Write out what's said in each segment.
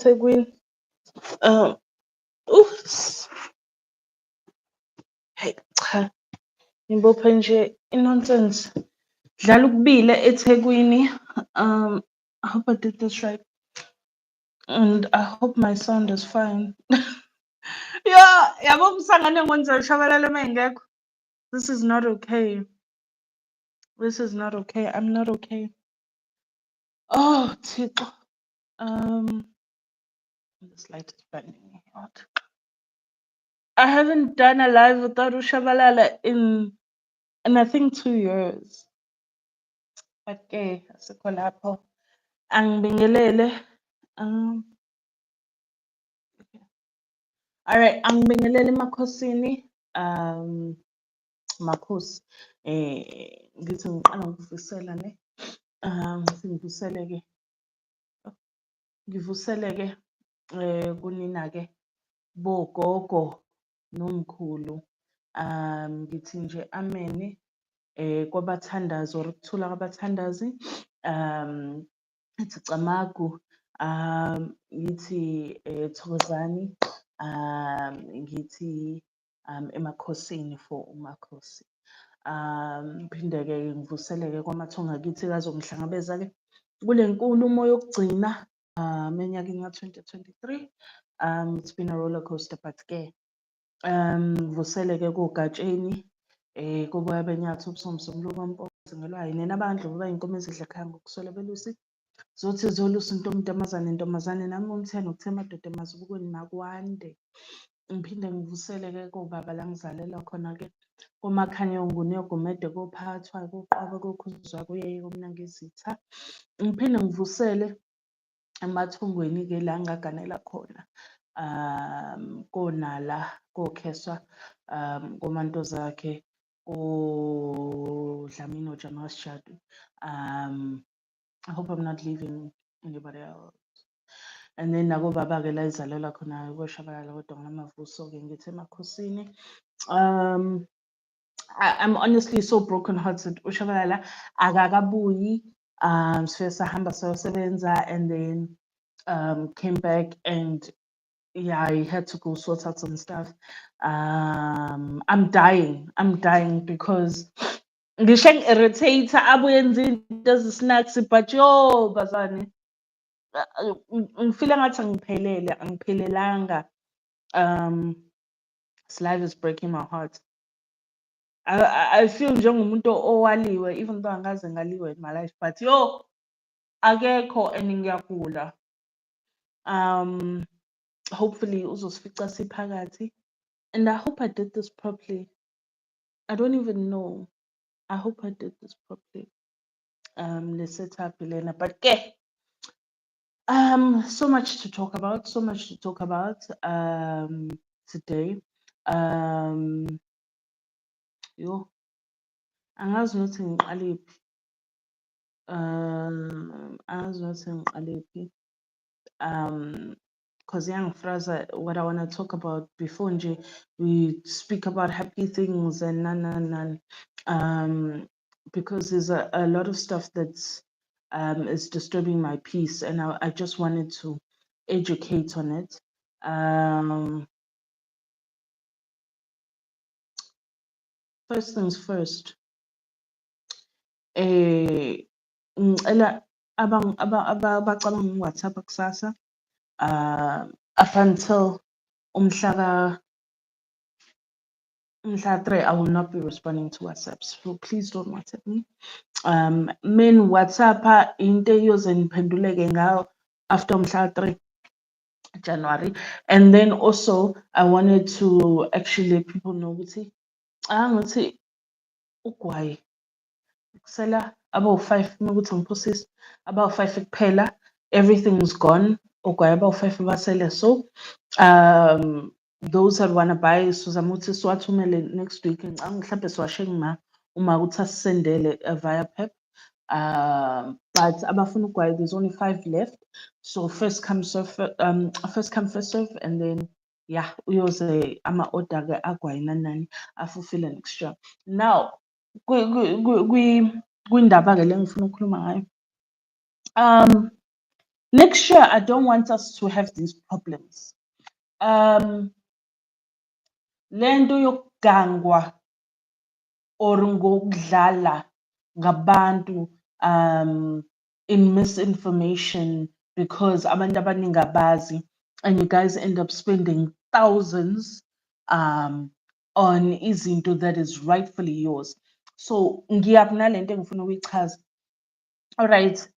Thekwini. Uh, Uff, hey cha, ngibophe nje i-nonsense. Dlala ukubile eThekwini. I hope I did this right. And I hope my sound is fine. Yo, yabo umsangane ngiwenza ushabalala uma ngekho. This is not okay. This is not okay. I'm not okay. Oh, Thixo. This light is burning me out. I haven't done a live without Ushabalala in I think 2 years. But ke asikho lapho. Angibingelele. Um, all right, angibingelele Makhosini. Makhosi. Ngithi ngiqala ngokuvusela ne. Ngivuseleke. Ngivuseleke kunina-ke bogogo nomkhulu. Ngithi nje ameni kwabathandazi or ukuthula kwabathandazi. Ngithi camagu. Ngithi thokozani. Ngithi emakhosini for umakhosi. Phinde-ke ngivuseleke kwamathonga akithi azongihlangabeza-ke kule nkulumo yokugcina enyakeni ka-2023. It's been a roller coaster, but-ke ngivuseleke kogatsheni koboya benyathi ubusomsomlo kwampozi ngelwayi nina abandlovu bayinkomo ezidla ekhaya ngokuswela belusi zothi zolusa intombazane nami umtheni ukuthe madoda emazubukweni makwande. Ngiphinde ngivuseleke kobaba la ngizalela khona-ke komakhanyongo neyogomede kophathwa koqwaba kokhuzwa kuyeye komnangizitha. Ngiphinde ngivusele emathongweni-ke la ngaganela khona konala kokheswa komantozakhe koDlamini Ojama Sishadu. I hope I'm not leaving anybody else. And then nako baba-ke la izalelwa khona koshabalala kodwa nginamavuso-ke ngithi emakhosini. I'm honestly so brokenhearted. Ushabalala akakabuyi. Sifike sahamba sayosebenza and then came back and yeah, I had to go sort out some stuff. I'm dying because ngisho irritate abuye enze into snacks but yo bazane ngifeel ngathi angiphelelanga. This life is breaking my heart. I feel njengomuntu owaliwe even though angaze ngaliwe in my life but yo akekho and ngiyagula. Hopefully uzosifica siphakathi. And I hope I did this properly. I don't even know. I hope I did this properly. The setup, Elena. But yeah, so much to talk about. Today. Yo, angazi nokuthi ngiqale kuphi. Angazi nokuthi ngiqale kuphi. Because what I want to talk about before nje we speak about happy things and none. Because there's a lot of stuff that's is disturbing my peace and I just wanted to educate on it. First things first. Ngicela abacabanga WhatsApp kusasa up until umhla 3 I will not be responding to WhatsApps. So please don't WhatsApp me. Min WhatsApp into eyoze niphenduleke ngayo after umhla 3 January. And then also I wanted to actually let people know ukuthi angithi ugwayi kusela abawu-5 ukuthi ngiphosise abawu-5 kuphela, everything's gone. Ugwayi abawu-5 basele. So those that wanna buy sizama ukuthi siwathumele next week. Ngicabanga mhlawumbe siwashiye uma ukuthi asisendele via PEP. But abafuna ugwayi there's only 5 left. So first come first serve and then yeah uyoze ama-order-ke agwayi nani afulfill next year. Now kwindaba-ke le ngifuna ukukhuluma ngayo. Next year, I don't want us to have these problems. Lento yokugangwa or ngokudlala ngabantu in misinformation because abantu abaningi abazi, and you guys end up spending thousands on izinto that is rightfully yours. So ngiyakunalento engifuna ukuyichaza. All right.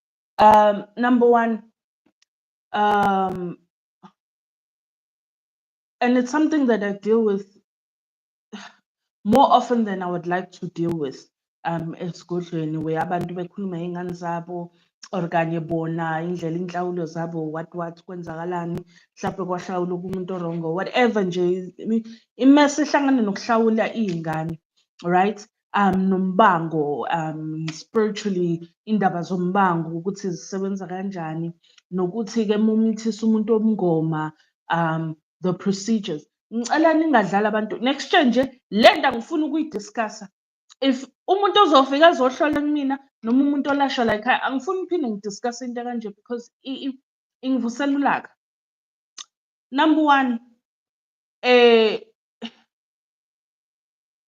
Number one, and it's something that I deal with more often than I would like to deal with esigodlweni where abantu bekhuluma iy'ngane zabo or kanye bona indlela inhlawulo zabo what kwenzakalani mhlawumbe kwahlawula kumuntu orongo whatever nje imesi ehlangane nokuhlawula iy'ngane, right? Nombango spiritually indaba zombango ukuthi zisebenza kanjani nokuthi-ke mumithisa umuntu omngoma the procedures. Ngicela ningadlali abantu next year nje le nto angifuni ukuyidiscussa. If umuntu ozofika azohlola kumina noma umuntu olashwa la ekhaya angifuni uphinde ngidiscusse into kanje because ingivusela ulaka. Number one,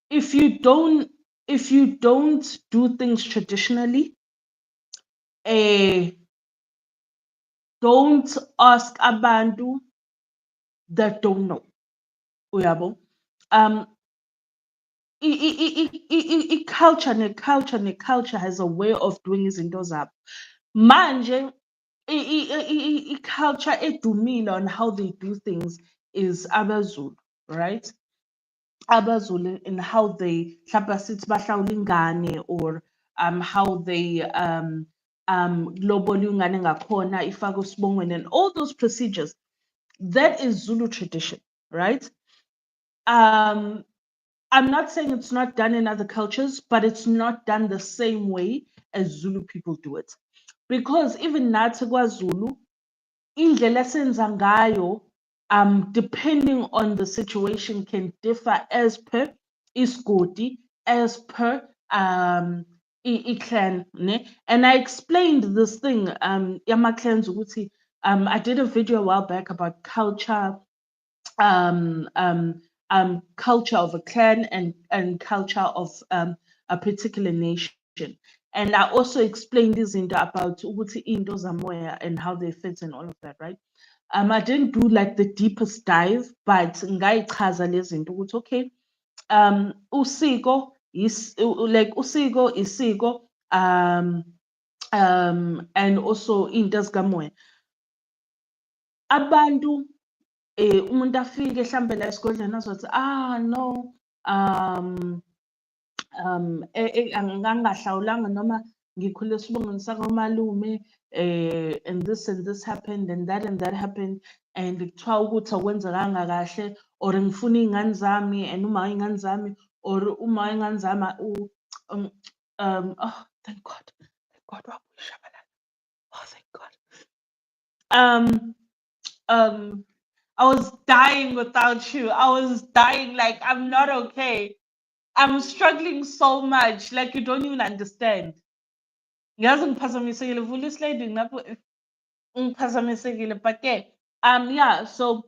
if you don't do things traditionally, don't ask abantu that don't know. Uyabo? Culture has a way of doing izinto zabo. Manje culture edumile on how they do things is abaZulu, right? abaZulu in how they mhlawumbe sithi bahlawula ingane or how they lobola ingane ngakhona ifake usibongweni and all those procedures. That is Zulu tradition, right? I'm not saying it's not done in other cultures, but it's not done the same way as Zulu people do it. Because even nathi kwaZulu, indlela esenza ngayo, depending on the situation, can differ as per isigodi, as per clan. Ne? And I explained this thing, yama clans ukuthi, I did a video a while back about culture, culture of a clan and culture of a particular nation. And I also explained this into about ukuthi into zamoya and how they fit and all of that, right? I didn't do like the deepest dive, but ngayichaza lezi zinto ukuthi okay, usiko is like usiko isiko, and also into zikamoya. Abantu umuntu afike mhlambe la esigodlweni azothi no, angangahlawulanga noma ngikhule esibongweni sakomalume, and this happened and that happened, and kuthiwa ukuthi akwenzekanga kahle or ngifuna iy'ngane zami and uma iy'ngane zami or uma iy'ngane zami oh thank God wabuyishabalala. Oh thank God. I was dying without you. I was dying, like I'm not okay. I'm struggling so much, like you don't even understand. Ngiyazi ngiphazamisekile, vula islide ngapho ngiphazamisekile, but yeah, so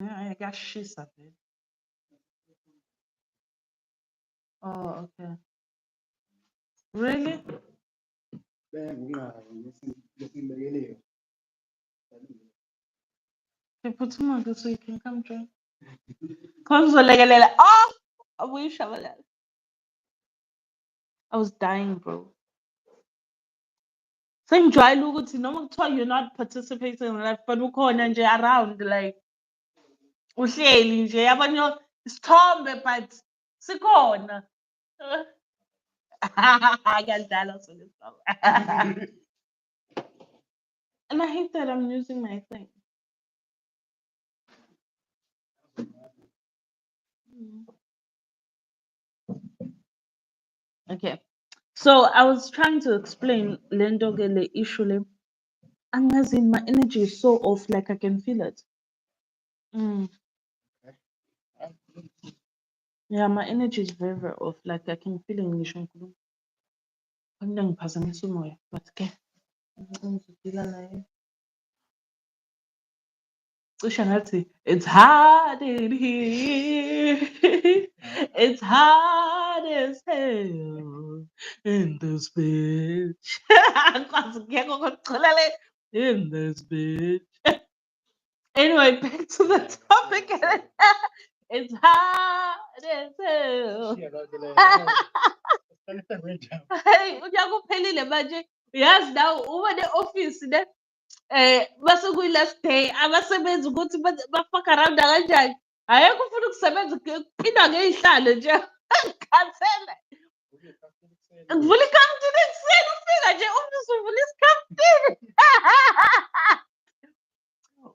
kuyashisa vele. Oh, okay. Really? Phuthuma ke so you can come join. Konzolekelela. Oh, abuyishabalala. I was dying, bro. Sengijwayele ukuthi noma kuthiwa you're not participating in life, but ukhona nje around, like uhleli nje abanye isithombe but sikhona. Ngiyadlala so and I hate that I'm using my thing. Okay. So I was trying to explain lento ke le issue le. Angazi, my energy is so off, like I can feel it. Yeah, my energy is very, very off. Like I can feel it in Nishon. Angiphazamisa umoya, but ke ngizodila naye. Cishe ngathi it's hard in here. It's hard as hell in this bitch. Angikwazi ngiyeke ukucula le in this bitch. Anyway, back to the topic. It's hard as hell. Hey, unyaka uphelile manje. Yazi nawe uba ne-office ne base kuyi-last day abasebenzi ukuthi bafaka around kanjani. Ayekho ufuna ukusebenza kuphindwa ngey'hlalo nje. Ngikhathele. Ngivula ikhaftini ekuseni ufika nje umnisi uvula isikhaftini.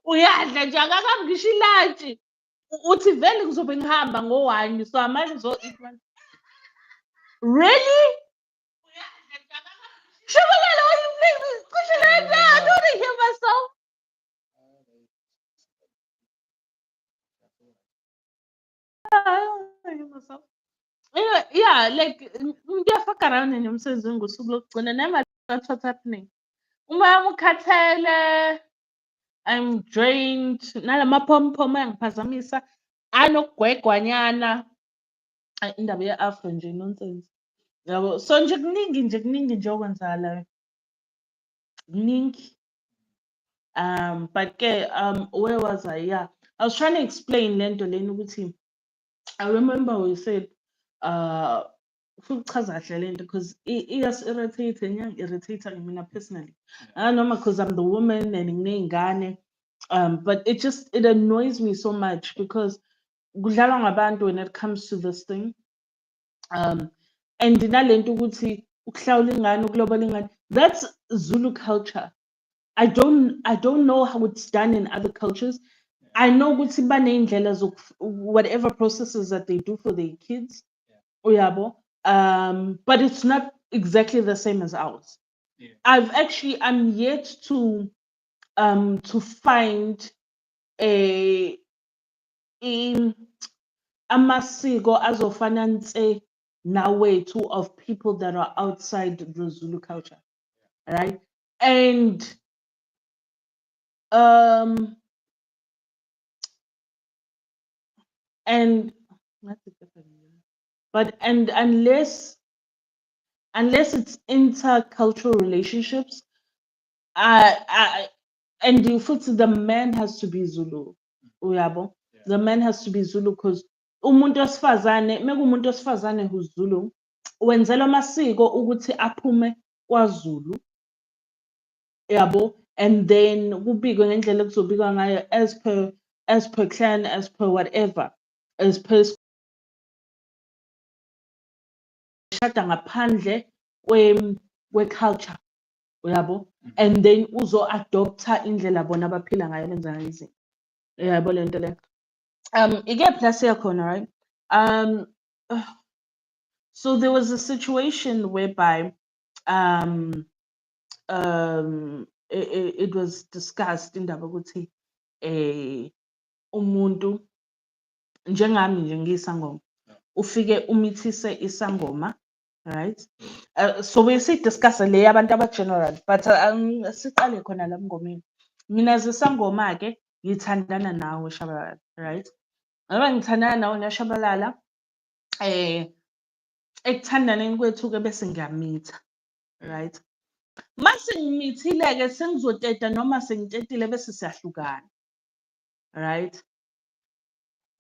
Uyadla nje akakabi ngisho ilantshi. Uthi vele ngizobe ngihamba ngo-1 so manje ngizo-eat one. Really? Shabalala, what you think? Cishe lana, I don't want to hear myself. I don't want to hear myself. Anyway, yeah, like ngiyafaka around nemsebenzini ngosuku lokugcina never that's what's happening. Uma ukhathele, I'm drained, nalamaphomphomo ayangiphazamisa, anokugwegwanyana. Indaba ye-afro nje nonsense. Yabo, so nje kuningi nje okwenzakalayo. Kuningi. But ke where was I? Yeah, I was trying to explain lento lena ukuthi I remember we said ufuna ukuchaza kahle lento because iyas-irritate irritate mina personally. I don't know because I'm the woman and nginey'ngane. But it annoys me so much because kudlalwa ngabantu when it comes to this thing. And nalento ukuthi ukuhlawula ingane ukulobola ingane, that's Zulu culture. I don't know how it's done in other cultures. I know ukuthi baney'ndlela whatever processes that they do for their kids. Uyabo. But it's not exactly the same as ours. I'm yet to find a amasiko azofana nse nawethu of people that are outside the Zulu culture, right? And that's a different one. But and unless it's intercultural relationships, and the man has to be Zulu. Uyabo? The man has to be Zulu because umuntu wesifazane, mekuwumuntu wesifazane who's Zulu, wenzelwa amasiko ukuthi aphume kwaZulu. Yabo? And then kubikwe ngendlela ekuzobikwa ngayo as per clan, as per whatever, as per shada ngaphandle kwe-culture. Uyabo? And then uzo-adoptha indlela bona abaphila ngayo benza ngayo izinto. Uyabo lento le? Ike plus yakhona, right? So there was a situation whereby it was discussed indaba ukuthi umuntu njengami nje ngiyisangoma ufike umithise isangoma, right? So besidiscussa le abantu aba-general but siqale khona la mngomeni. Mina zisangoma ke ngithandana nawe Shabalala, right? Ngoba ngithandana nawe noShabalala ekuthandaneni kwethu-ke bese ngiyamitha, right? Mase ngimithile-ke sengizoteta noma sengitetile bese siyahlukana, right?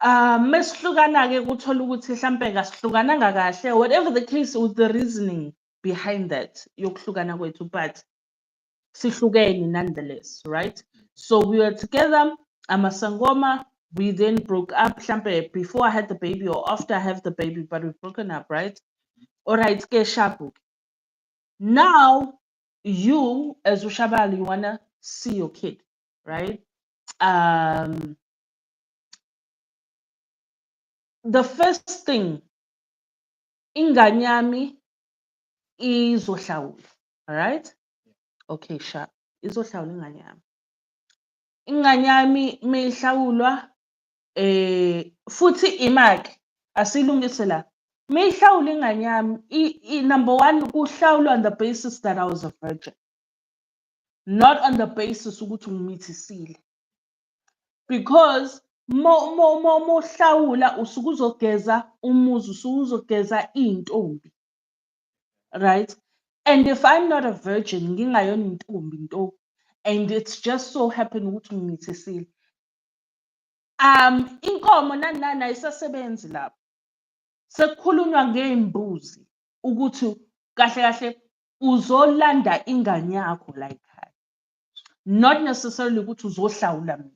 Mesihlukana-ke kuthola ukuthi hlampe kasihlukananga kahle, whatever the case with the reasoning behind that yokuhlukana kwethu, but sihlukene nonetheless, right? So we were together, amasangoma, we then broke up hlampe before I had the baby or after I have the baby, but we've broken up, right? All right, ke shabu. Now you as Ushabali, you wanna see your kid, right? The first thing, ingane yami izohlawula, all right? Okay, sharp. Izohlawula ingane yami. Ingane yami mayihlawulwa futhi imaki asilungise la. Mihlawula ingane yami, number one, kuhlawulwa on the basis that I was a virgin, not on the basis ukuthi ungimithisile. Because mohlawula usuke uzogeza umuzi, usuke uzogeza intombi, right? And if I'm not a virgin, ngingayona intombi nto, and it's just so happen ukuthi ungimithisile, inkomo nani ayisasebenzi lapho. Sekukhulunywa ngey'mbuzi ukuthi kahle kahle uzolanda ingane yakho la ekhaya, not necessarily ukuthi uzohlawula mina.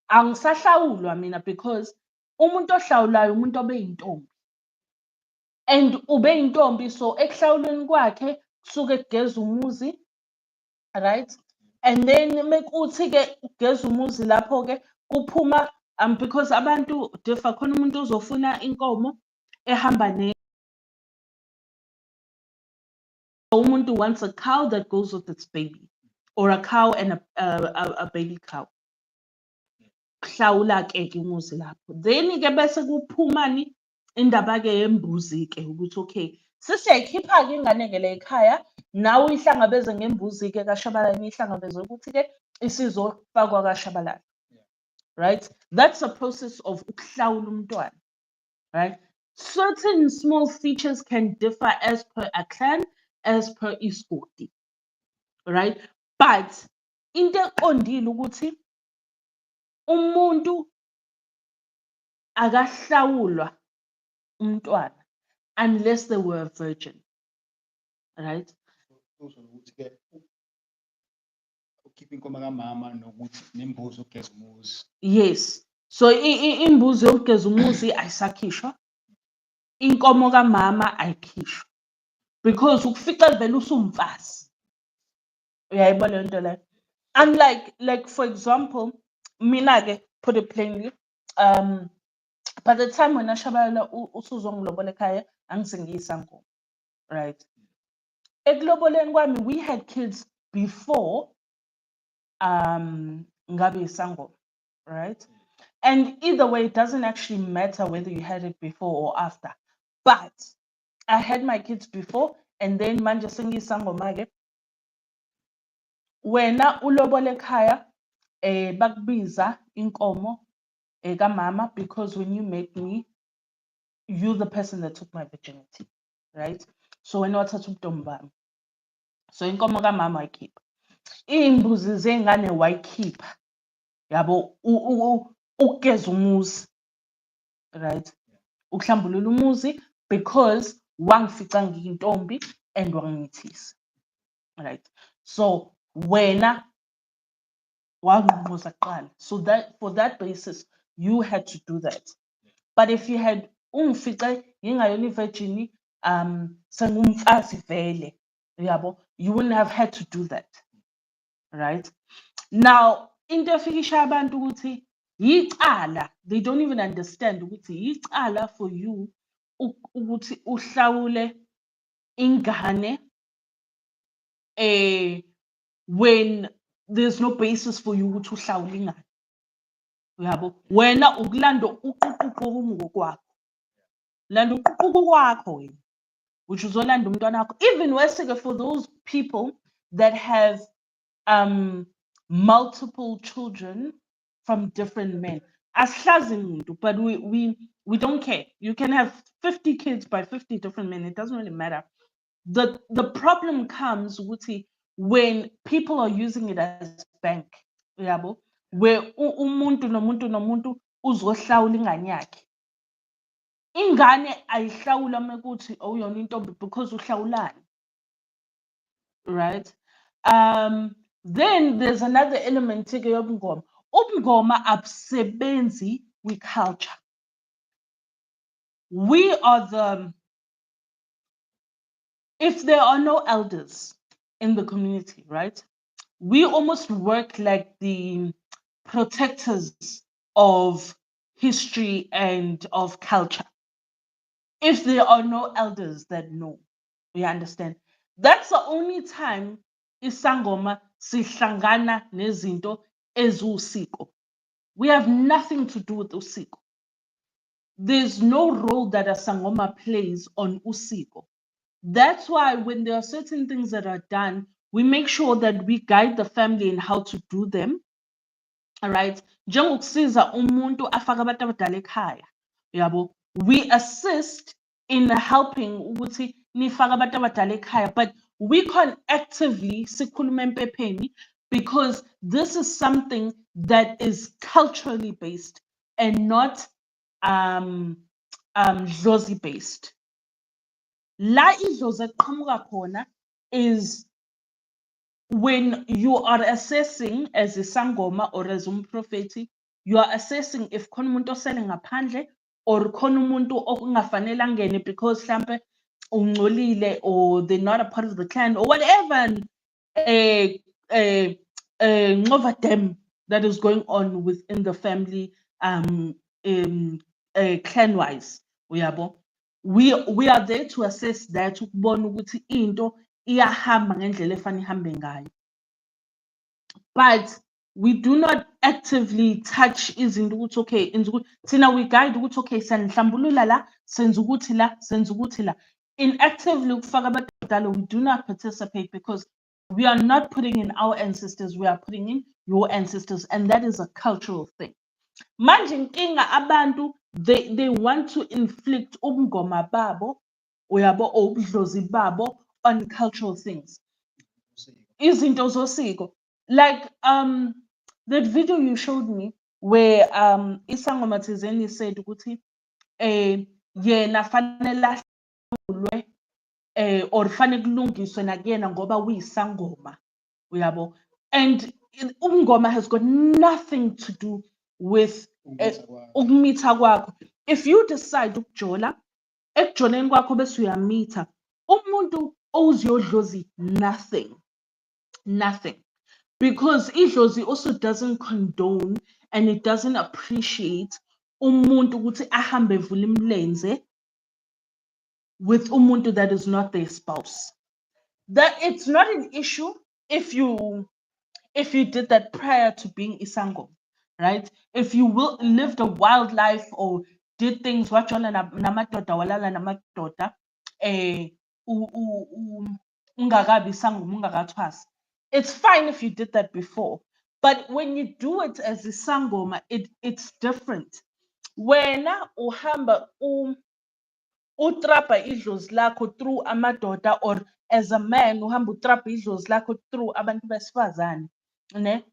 Angisahlawulwa mina because umuntu ohlawulayo umuntu obeyintombi, and ubeyintombi, so ekuhlawulweni kwakhe kusuke kugeza umuzi, right? And then mekuthi-ke ugeza umuzi lapho-ke kuphuma because abantu differ, khona umuntu uzofuna inkomo ehamba umuntu wants a cow that goes with its baby, or a cow and a baby cow. Kuhlawula-ke umuzi lapho. Then-ke bese kuphumani indaba-ke yembuzi-ke ukuthi okay, sesiyayikhipha-ke ingane-ke le ekhaya, nawe uyihlangabeze ngembuzi-ke kaShabalala, niyihlangabeze ukuthi-ke isizofakwa kaShabalala. Right? That's a process of ukuhlawula umntwana. Right? Certain small features can differ as per a clan, as per isigodi. Right? But into eqondile ukuthi umuntu akahlawulwa umntwana unless they were a virgin. Right? Yes. So imbuzi yokugeza umuzi ayisakhishwa, inkomo kamama ayikhishwa, because ukufica vele usumfazi. Uyayibona le nto leyo? Unlike, like for example, mina-ke, put it plainly, by the time when Shabalala usuzongilobola ekhaya, angisengiyisangoma, right? Ekuloboleni kwami, we had kids before ngabe isangoma, right? And either way, it doesn't actually matter whether you had it before or after. But I had my kids before, and then manje sengiyisangoma-ke. Wena ulobola ekhaya, bakubiza inkomo kamama, because when you met me, you're the person that took my virginity, right? So wena wathatha ubuntombi bami. So inkomo kamama wayikhipha. Iy'mbuzi zengane wayikhipha, yabo, ukugeza umuzi, right? Ukuhlambulula umuzi, because wangifica ngiyintombi and wangimithisa, right? So wena wanqumuza kuqala. So that, for that basis, you had to do that. But if you had ungifice ngingayona virgin, sengumfazi vele, yabo, you wouldn't have had to do that, right? Now, into efikisha abantu ukuthi yicala, they don't even understand ukuthi yicala for you ukuthi uhlawule ingane when there's no basis for you ukuthi uhlawule ingane. Uyabo, wena ukulanda uquququku ngokwakho, landa uquququku kwakho wena, which uzolanda umntwana wakho. Even worse-ke for those people that have multiple children from different men. Asihlazi muntu, but we don't care. You can have 50 kids by 50 different men. It doesn't really matter. The problem comes when people are using it as bank, yabo, where umuntu nomuntu uzohlawula ingane yakhe. Ingane ayihlawula mekuthi awuyona intombi because uhlawulani, right? Then there's another element ke yobungoma. Ubungoma abusebenzi culture. We are if there are no elders in the community, right? We almost work like the protectors of history and of culture. If there are no elders that know, we understand. That's the only time isangoma sihlangana nezinto ezusiko. We have nothing to do with usiko. there's no role that a sangoma plays on usiko. That's why when there are certain things that are done, we make sure that we guide the family in how to do them. All right. Njengokusiza umuntu afaka abantu abadala ekhaya. Yabo. We assist in helping ukuthi nifaka abantu abadala ekhaya, but we can't actively sikhuluma empepheni because this is something that is culturally based and not dlozi based. La idlozi eqhamuka khona is when you are assessing as a sangoma or as umprofeti, you are assessing if khona umuntu osele ngaphandle or khona umuntu okungafanele angene because mhlambe ungcolile or they're not a part of the clan or whatever ngova dem that is going on within the family clan wise uyabo. We are there to assess that ukubona ukuthi into iyahamba ngendlela efana ihambe ngayo, but we do not actively touch izinto ukuthi okay enza ukuthi thina we guide ukuthi okay sanihlambulula la senza ukuthi la senza ukuthi la. In actively ukufaka abantu abadala, we do not participate because we are not putting in our ancestors, we are putting in your ancestors, and that is a cultural thing. Manje inkinga abantu they want to inflict ubungoma babo uyabo or ubudlozi babo on cultural things. Izinto zosiko. Like that video you showed me where isangoma thizeni said ukuthi yena fanele ahlulwe or fanele kulungiswe nakuyena ngoba uyisangoma uyabo, and ubungoma has got nothing to do with ukumitha kwakho. If you decide ukujola ekujoleni kwakho bese uyamitha umuntu oziyodlozi nothing, because idlozi also doesn't condone and it doesn't appreciate umuntu ukuthi ahambe evula imilenze with umuntu that is not their spouse. That it's not an issue if you did that prior to being isangoma, right? If you lived a wild life or did things wajola namadoda walala namadoda ungakabi isangoma ungakathwasi, it's fine if you did that before, but when you do it as isangoma, it's different. Wena uhamba utrapa idlozi lakho through amadoda, or as a man uhamba utrapa idlozi lakho through abantu besifazane, ne?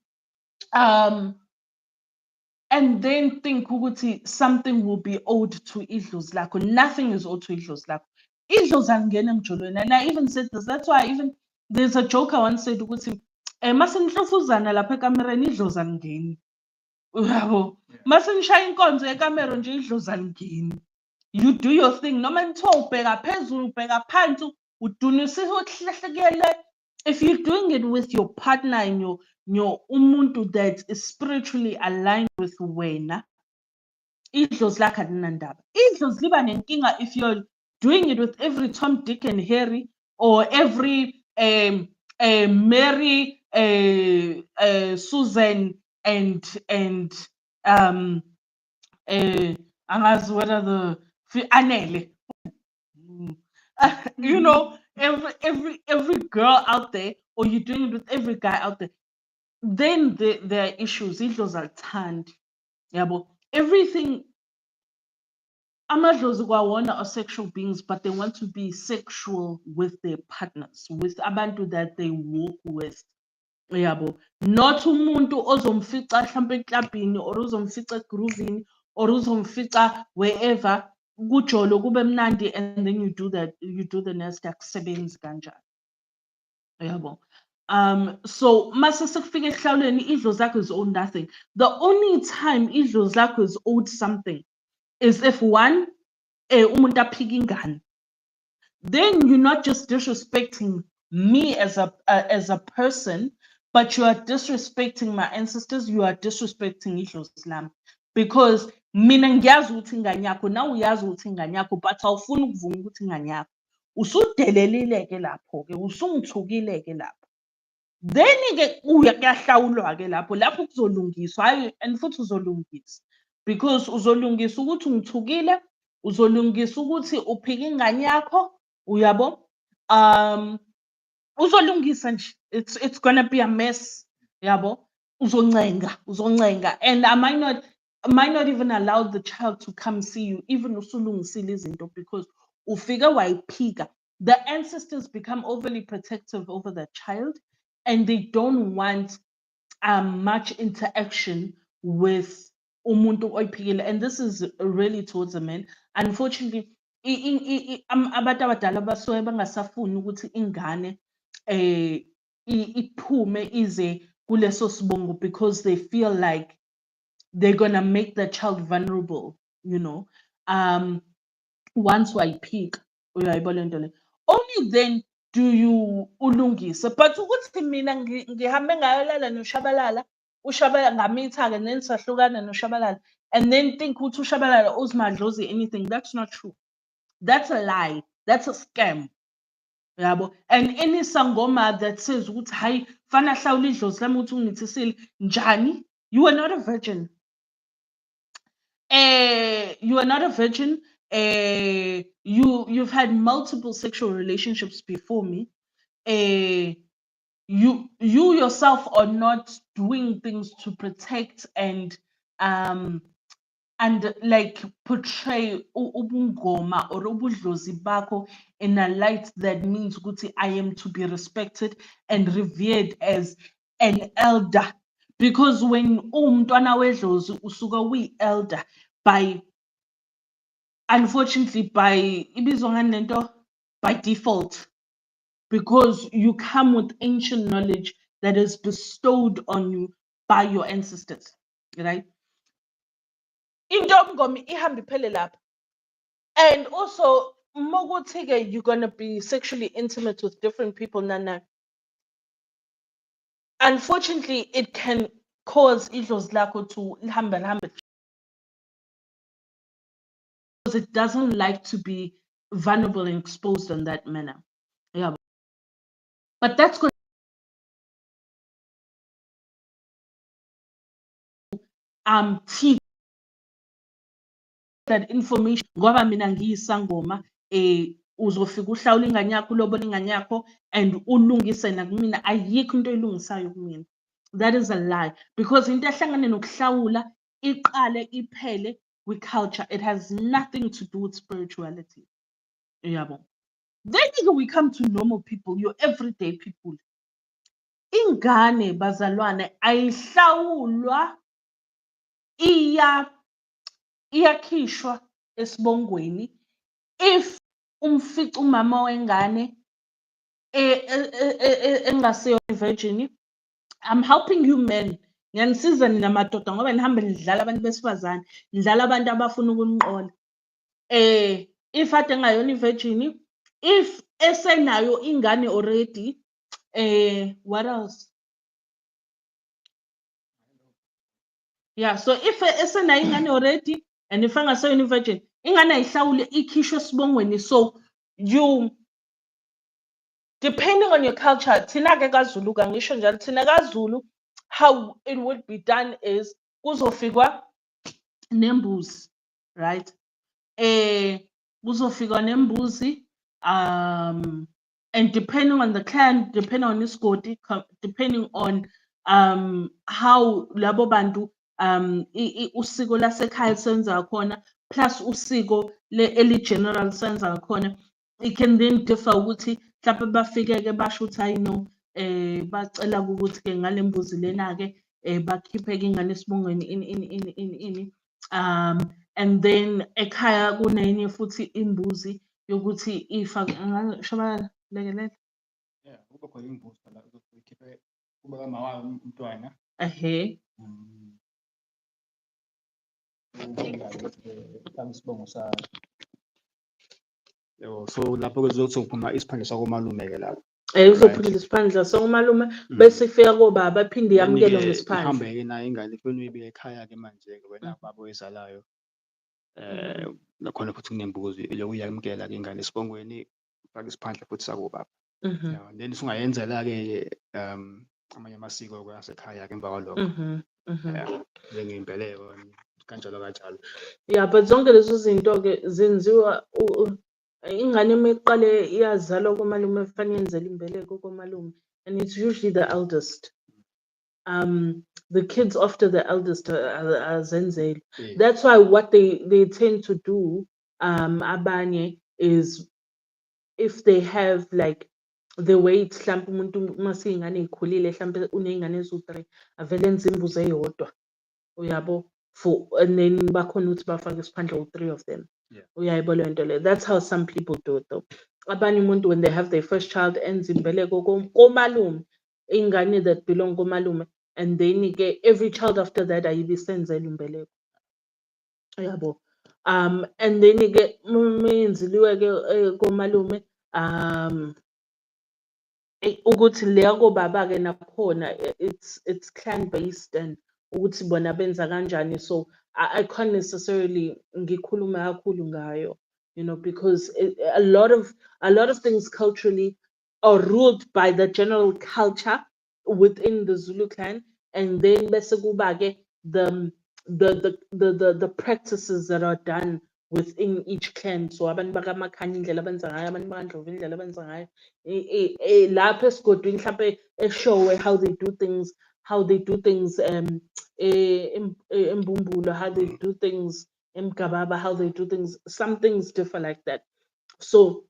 And then think ukuthi something will be owed to idlozi lakho. Nothing is owed to idlozi lakho. Idlozi angena emjolweni, and I even said this. That's why even there's a joke I once said ukuthi mase nihlofuzana lapha ekamereni idlozi angeni. Uyabo, mase nishaya inkonzo ekamero nje idlozi angeni. You do your thing. Noma nithiwa ubheka phezulu ubheka phansi udunisisa ukuhlehlekele. If you're doing it with your partner and your umuntu that is spiritually aligned with wena, idlozi lakho alinandaba. Idlozi liba nenkinga if you're doing it with every Tom, Dick and Harry or every Mary, Susan and angazi what are the Anele. You know, every girl out there, or you're doing it with every guy out there, then there are issues. Idlozi alithandi. Yabo. Everything. Amadlozi kwawona are sexual beings, but they want to be sexual with their partners, with abantu that they walk with. Yabo. Not umuntu ozomfica mhlambe eklabhini or uzomfica egroovini or uzomfica wherever kujolo kube mnandi, and then you do the next akusebenzi kanjani. Yabo. So mase sekufika ehlawuleni idlozi lakho is owed nothing. The only time idlozi lakho is owed something is if one umuntu aphika ingane. Then you're not just disrespecting me as a person, but you are disrespecting my ancestors, you are disrespecting idlozi lami, because mina ngiyazi ukuthi ingane yakho nawe uyazi ukuthi ingane yakho, but awufuni ukuvuma ukuthi ingane yakho. Usudelelile ke lapho ke, usungithukile ke lapho. Then ke kuyahlawulwa ke lapho kuzolungiswa, and futhi uzolungisa. because uzolungisa ukuthi ungithukile, uzolungisa ukuthi uphike ingane yakho, uyabo? Uzolungisa nje. It's gonna be a mess, yabo? Uzoncenga. And I might not even allow the child to come see you, even usulungisile izinto, because ufika wayiphika. The ancestors become overly protective over the child, and they don't want much interaction with umuntu oyiphikile, and this is really towards the men. Unfortunately, abantu abadala basuke bangasafuni ukuthi ingane iphume ize kuleso sibongo, because they feel like they're gonna make the child vulnerable, once wayiphika, uyayibona lento le. Only then do you ulungise. But ukuthi mina ngihambe ngayolala noShabalala, uShabalala ngamitha-ke, then sahlukana noShabalala, and then think ukuthi uShabalala owes Madlozi anything. That's not true. That's a lie. That's a scam. Yabo? And any sangoma that says ukuthi hayi fana hlawula idlozi lami ukuthi ungithisile njani, you are not a virgin. You are not a virgin. You've had multiple sexual relationships before me. You yourself are not doing things to protect and like portray ubungoma or ubudlozi bakho in a light that means ukuthi I am to be respected and revered as an elder. Because when umntwana wedlozi usuka uyi-elder by, unfortunately, by ibizwa ngani lento, by default, because you come with ancient knowledge that is bestowed on you by your ancestors, right? Into yomngoma ihambe iphele lapha. And also, mokuthi-ke you're gonna be sexually intimate with different people, nana. Unfortunately, it can cause idlozi lakho to lihambe because it doesn't like to be vulnerable and exposed in that manner. Yeah. But that's good. Teach that information ngoba mina ngiyisangoma, uzofika uhlawula ingane yakho, ulobole ingane yakho, and ulungise nakumina. Ayikho into oyilungisayo kumina. That is a lie, because into ehlangane nokuhlawula iqale iphele with culture. It has nothing to do with spirituality. Yabo. Then we come to normal people, your everyday people. Ingane bazalwane ayihlawulwa, iyakhishwa esibongweni if umfica umama wengane engaseyo virgin. I'm helping you men, ngiyanisiza nina madoda ngoba nihambe nidlala abantu besifazane, nidlala abantu abafuna ukuniqola. If ade engayona i-virgin, if esenayo ingane already, what else? Yeah, so if esenayo ingane already, and if angaseyona i-virgin, ingane ayihlawule ikhishwe esibongweni. So you, depending on your culture, thina-ke kaZulu, kangisho njalo, thina kaZulu, how it would be done is kuzofikwa nembuzi, right? Kuzofikwa nembuzi, and depending on the clan, depending on isigodi, depending on how labo bantu usiko lasekhaya senza khona, plus usiko eli-general senza khona, it can then differ ukuthi mhlawumbe bafike-ke basho ukuthi hayi no, bacela ukuthi-ke ngale mbuzi lena-ke bakhiphe-ke ingane esibongweni ini. And then ekhaya kunenye futhi imbuzi yokuthi ifa Shabalala lekelela. Yeah, kuba khona imbuzi la uzokhiphe kuba kama wayo umntwana. Isibongo sayo. Yebo, so lapho kuzophuma isiphandla sakomalume-ke lapho. Uzophuma isiphandla sakomalume bese ifika kobaba iphinde yamukele ngesiphandla. Ihambe-ke nayo ingane ifuna uyibeke ekhaya-ke manje-ke wena baba oyizalayo. Nakhona futhi kunembuzi ile uyamukela-ke ingane esibongweni, ufake isiphandla futhi sakobaba. Then singayenzela-ke amanye amasiko asekhaya-ke emva kwalokho. Njengembeleko. kanjalo kanjalo. Yeah, but zonke lezo zinto-ke zenziwa ingane uma iqale iyazalwa komalume kufanele yenzele imbeleko komalume, and it's usually the eldest. The kids after the eldest are zenzele. Yeah. That's why what they tend to do, abanye, is if they have like the weight, mhlawumbe umuntu mase iy'ngane ey'khulile mhlawumbe uney'ngane eziwu-3 avele enze imbuzi eyodwa, uyabo, for, and then bakhona ukuthi bafake isiphandla with 3 of them. Yeah. Uyayibona lento leyo. That's how some people do it though. Abanye umuntu when they have their first child enza imbeleko komalume, ingane that belong komalume, and then every child after that ayibe isenzela imbeleko. Uyabo. And then meyenziliwe komalume, ukuthi leya kobaba-ke nakhona it's clan based, and ukuthi bona benza kanjani, so I can't necessarily ngikhulume kakhulu ngayo, because a lot of things culturally are ruled by the general culture within the Zulu clan, and then bese kuba-ke the practices that are done within each clan. So abantu bakaMakhanya indlela abenza ngayo, abantu bakaNdlovu indlela abenza ngayo, lapho esigodini mhlampe eshowe how they do things, eMbumbulo, how they do things eMgababa, how they do things. Some things differ like that. So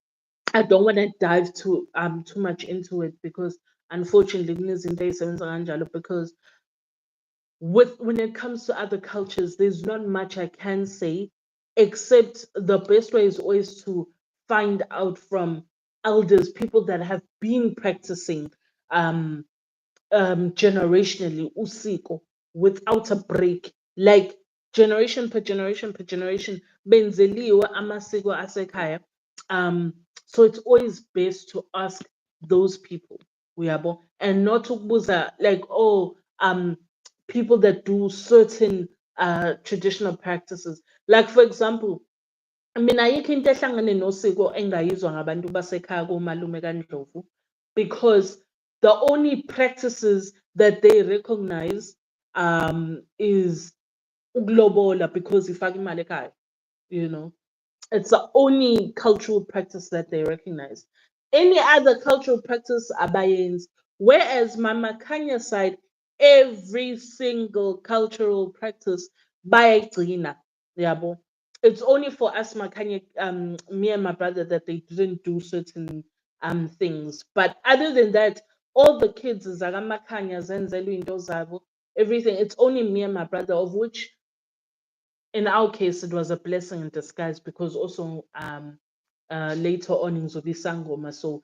I don't want to dive too much into it, because unfortunately kunezinto ey'sebenza kanjalo, because when it comes to other cultures, there's not much I can say, except the best way is always to find out from elders, people that have been practicing um, generationally usiko without a break, like generation per generation per generation, benzeliwe amasiko asekhaya. So it's always best to ask those people, uyabo, and not ukubuza like, oh, people that do certain traditional practices. Like for example, mina ayikho into ehlangane nosiko engayizwa ngabantu basekhaya komalume kaNdlovu, because the only practices that they recognize is ukulobola, because ifaka imali ekhaya, it's the only cultural practice that they recognize. Any other cultural practice abayenzi. Whereas my Makanya side, every single cultural practice bayayigcina, yabo. It's only for us Makanya, me and my brother, that they didn't do certain things. But other than that, all the kids zakamakanya zenzelwa into zabo, everything. It's only me and my brother, of which in our case it was a blessing in disguise, because also later on in Zobi Sangoma, so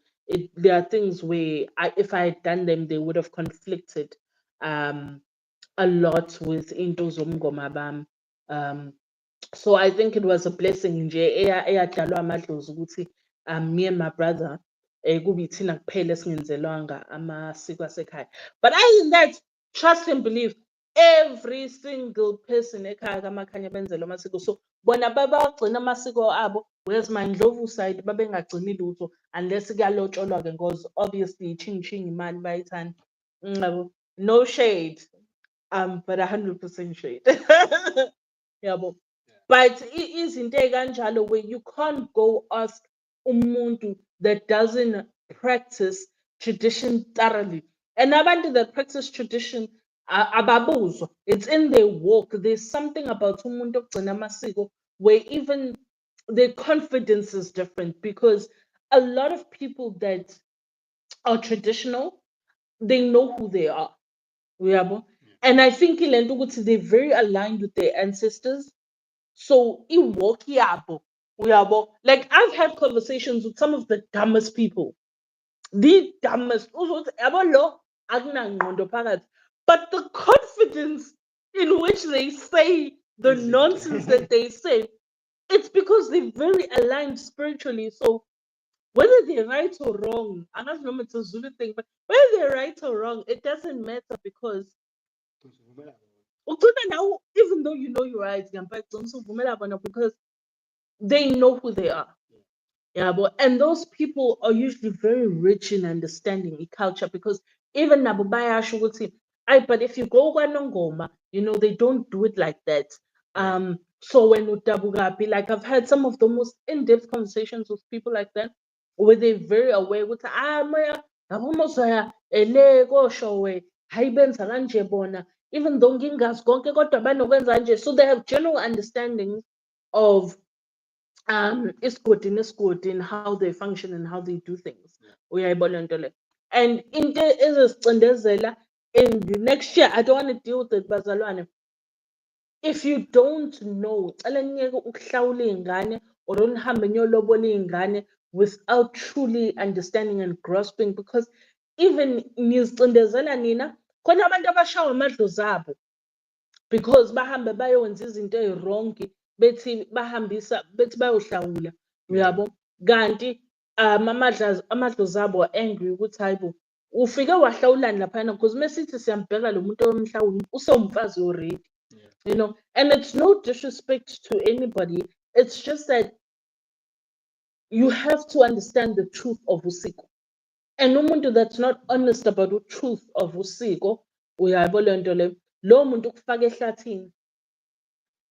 there are things where if I had done them, they would have conflicted a lot with into Zomgoma Bam. So I think it was a blessing nje eyadalwa amadlozi ukuthi me and my brother kube ithina kuphela esingenzelwanga amasiko asekhaya. But other than that, trust and believe, every single person ekhaya kaMakhanya benzelwa amasiko. So bona babagcina amasiko abo, whereas my Ndlovu side babengagcini lutho unless kuyalotsholwa-ke, because obviously ching imali bayithanda. Yabo. No shade, but 100% shade. Yabo. But izinto ey'kanjalo, where you can't go ask umuntu that doesn't practice tradition thoroughly. And abantu that practice tradition ababuzwa. It's in their walk. There's something about umuntu ogcina amasiko where even their confidence is different, because a lot of people that are traditional, they know who they are. Uyabo? And I think ilento ukuthi they're very aligned with their ancestors. So i-walk yabo, uyabo. Like I've had conversations with some of the dumbest people. The dumbest. Uzothi, yabo lo akunangqondo phakathi. But the confidence in which they say the nonsense that they say, it's because they're very aligned spiritually. So whether they're right or wrong, I don't know if it's a Zulu thing, but whether they're right or wrong, it doesn't matter, because now, even though you know you're right, because they know who they are. Yeah, and those people are usually very rich in understanding the culture, because even Nabubaya Shuguti, but if you go Wanongoma, they don't do it like that. So when udabukapi, like I've had some of the most in-depth conversations with people like that, where they're very aware with Maya, abumosaya, ele koshowe, hayibenza kanje bona, even though ngingazi konke kodwa banokwenza kanje. So they have general understanding of isigodi and how they function and how they do things. Uyayibona nto le. And into ezosicindezela in the next year, I don't want to deal with it, bazalwane. If you don't know, cela niyeke ukuhlawula iy'ngane or nihambe niyolobola iy'ngane without truly understanding and grasping, because even nizicindezela nina, khona abantu abashawa amadlozi abo because bahambe bayokwenza izinto ezi-wrong bethi bayohlawula, uyabo. Kanti amadlozi abo angry ukuthi hayi bo, ufike wahlawulani laphana, because mesithi siyambheka lo muntu omhlawuli usewumfazi already. You know, and it's no disrespect to anybody. It's just that you have to understand the truth of usiko. And umuntu that's not honest about the truth of usiko, uyayibona nto le, lo muntu kufaka ehlathini.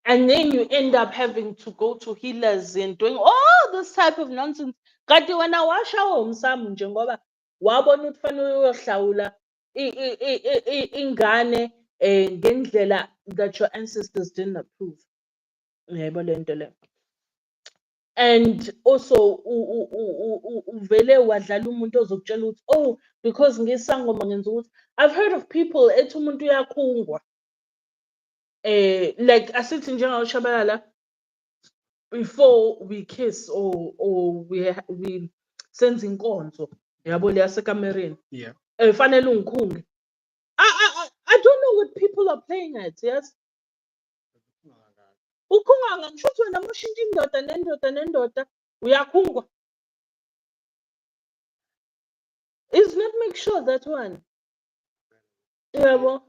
And then you end up having to go to healers and doing all this type of nonsense. Kanti wena washawa umsamo njengoba wabona ukuthi fanele uyohlawula ingane ngendlela that your ancestors didn't approve. Uyayibona lento le. And also uvele wadlala umuntu ozokutshela ukuthi oh, because ngisangoma ngenza ukuthi. I've heard of people ethi umuntu uyakhungwa. Like asithi njengawushabalala before we kiss or we senze inkonzo yabo le yasekamereni. Yeah. Fanele ungikhunge. I don't know what people are playing at, yes? Ukhunga ngisho ukuthi wena mushintsha indoda nendoda uyakhungwa. Is not make sure that one. Yabo.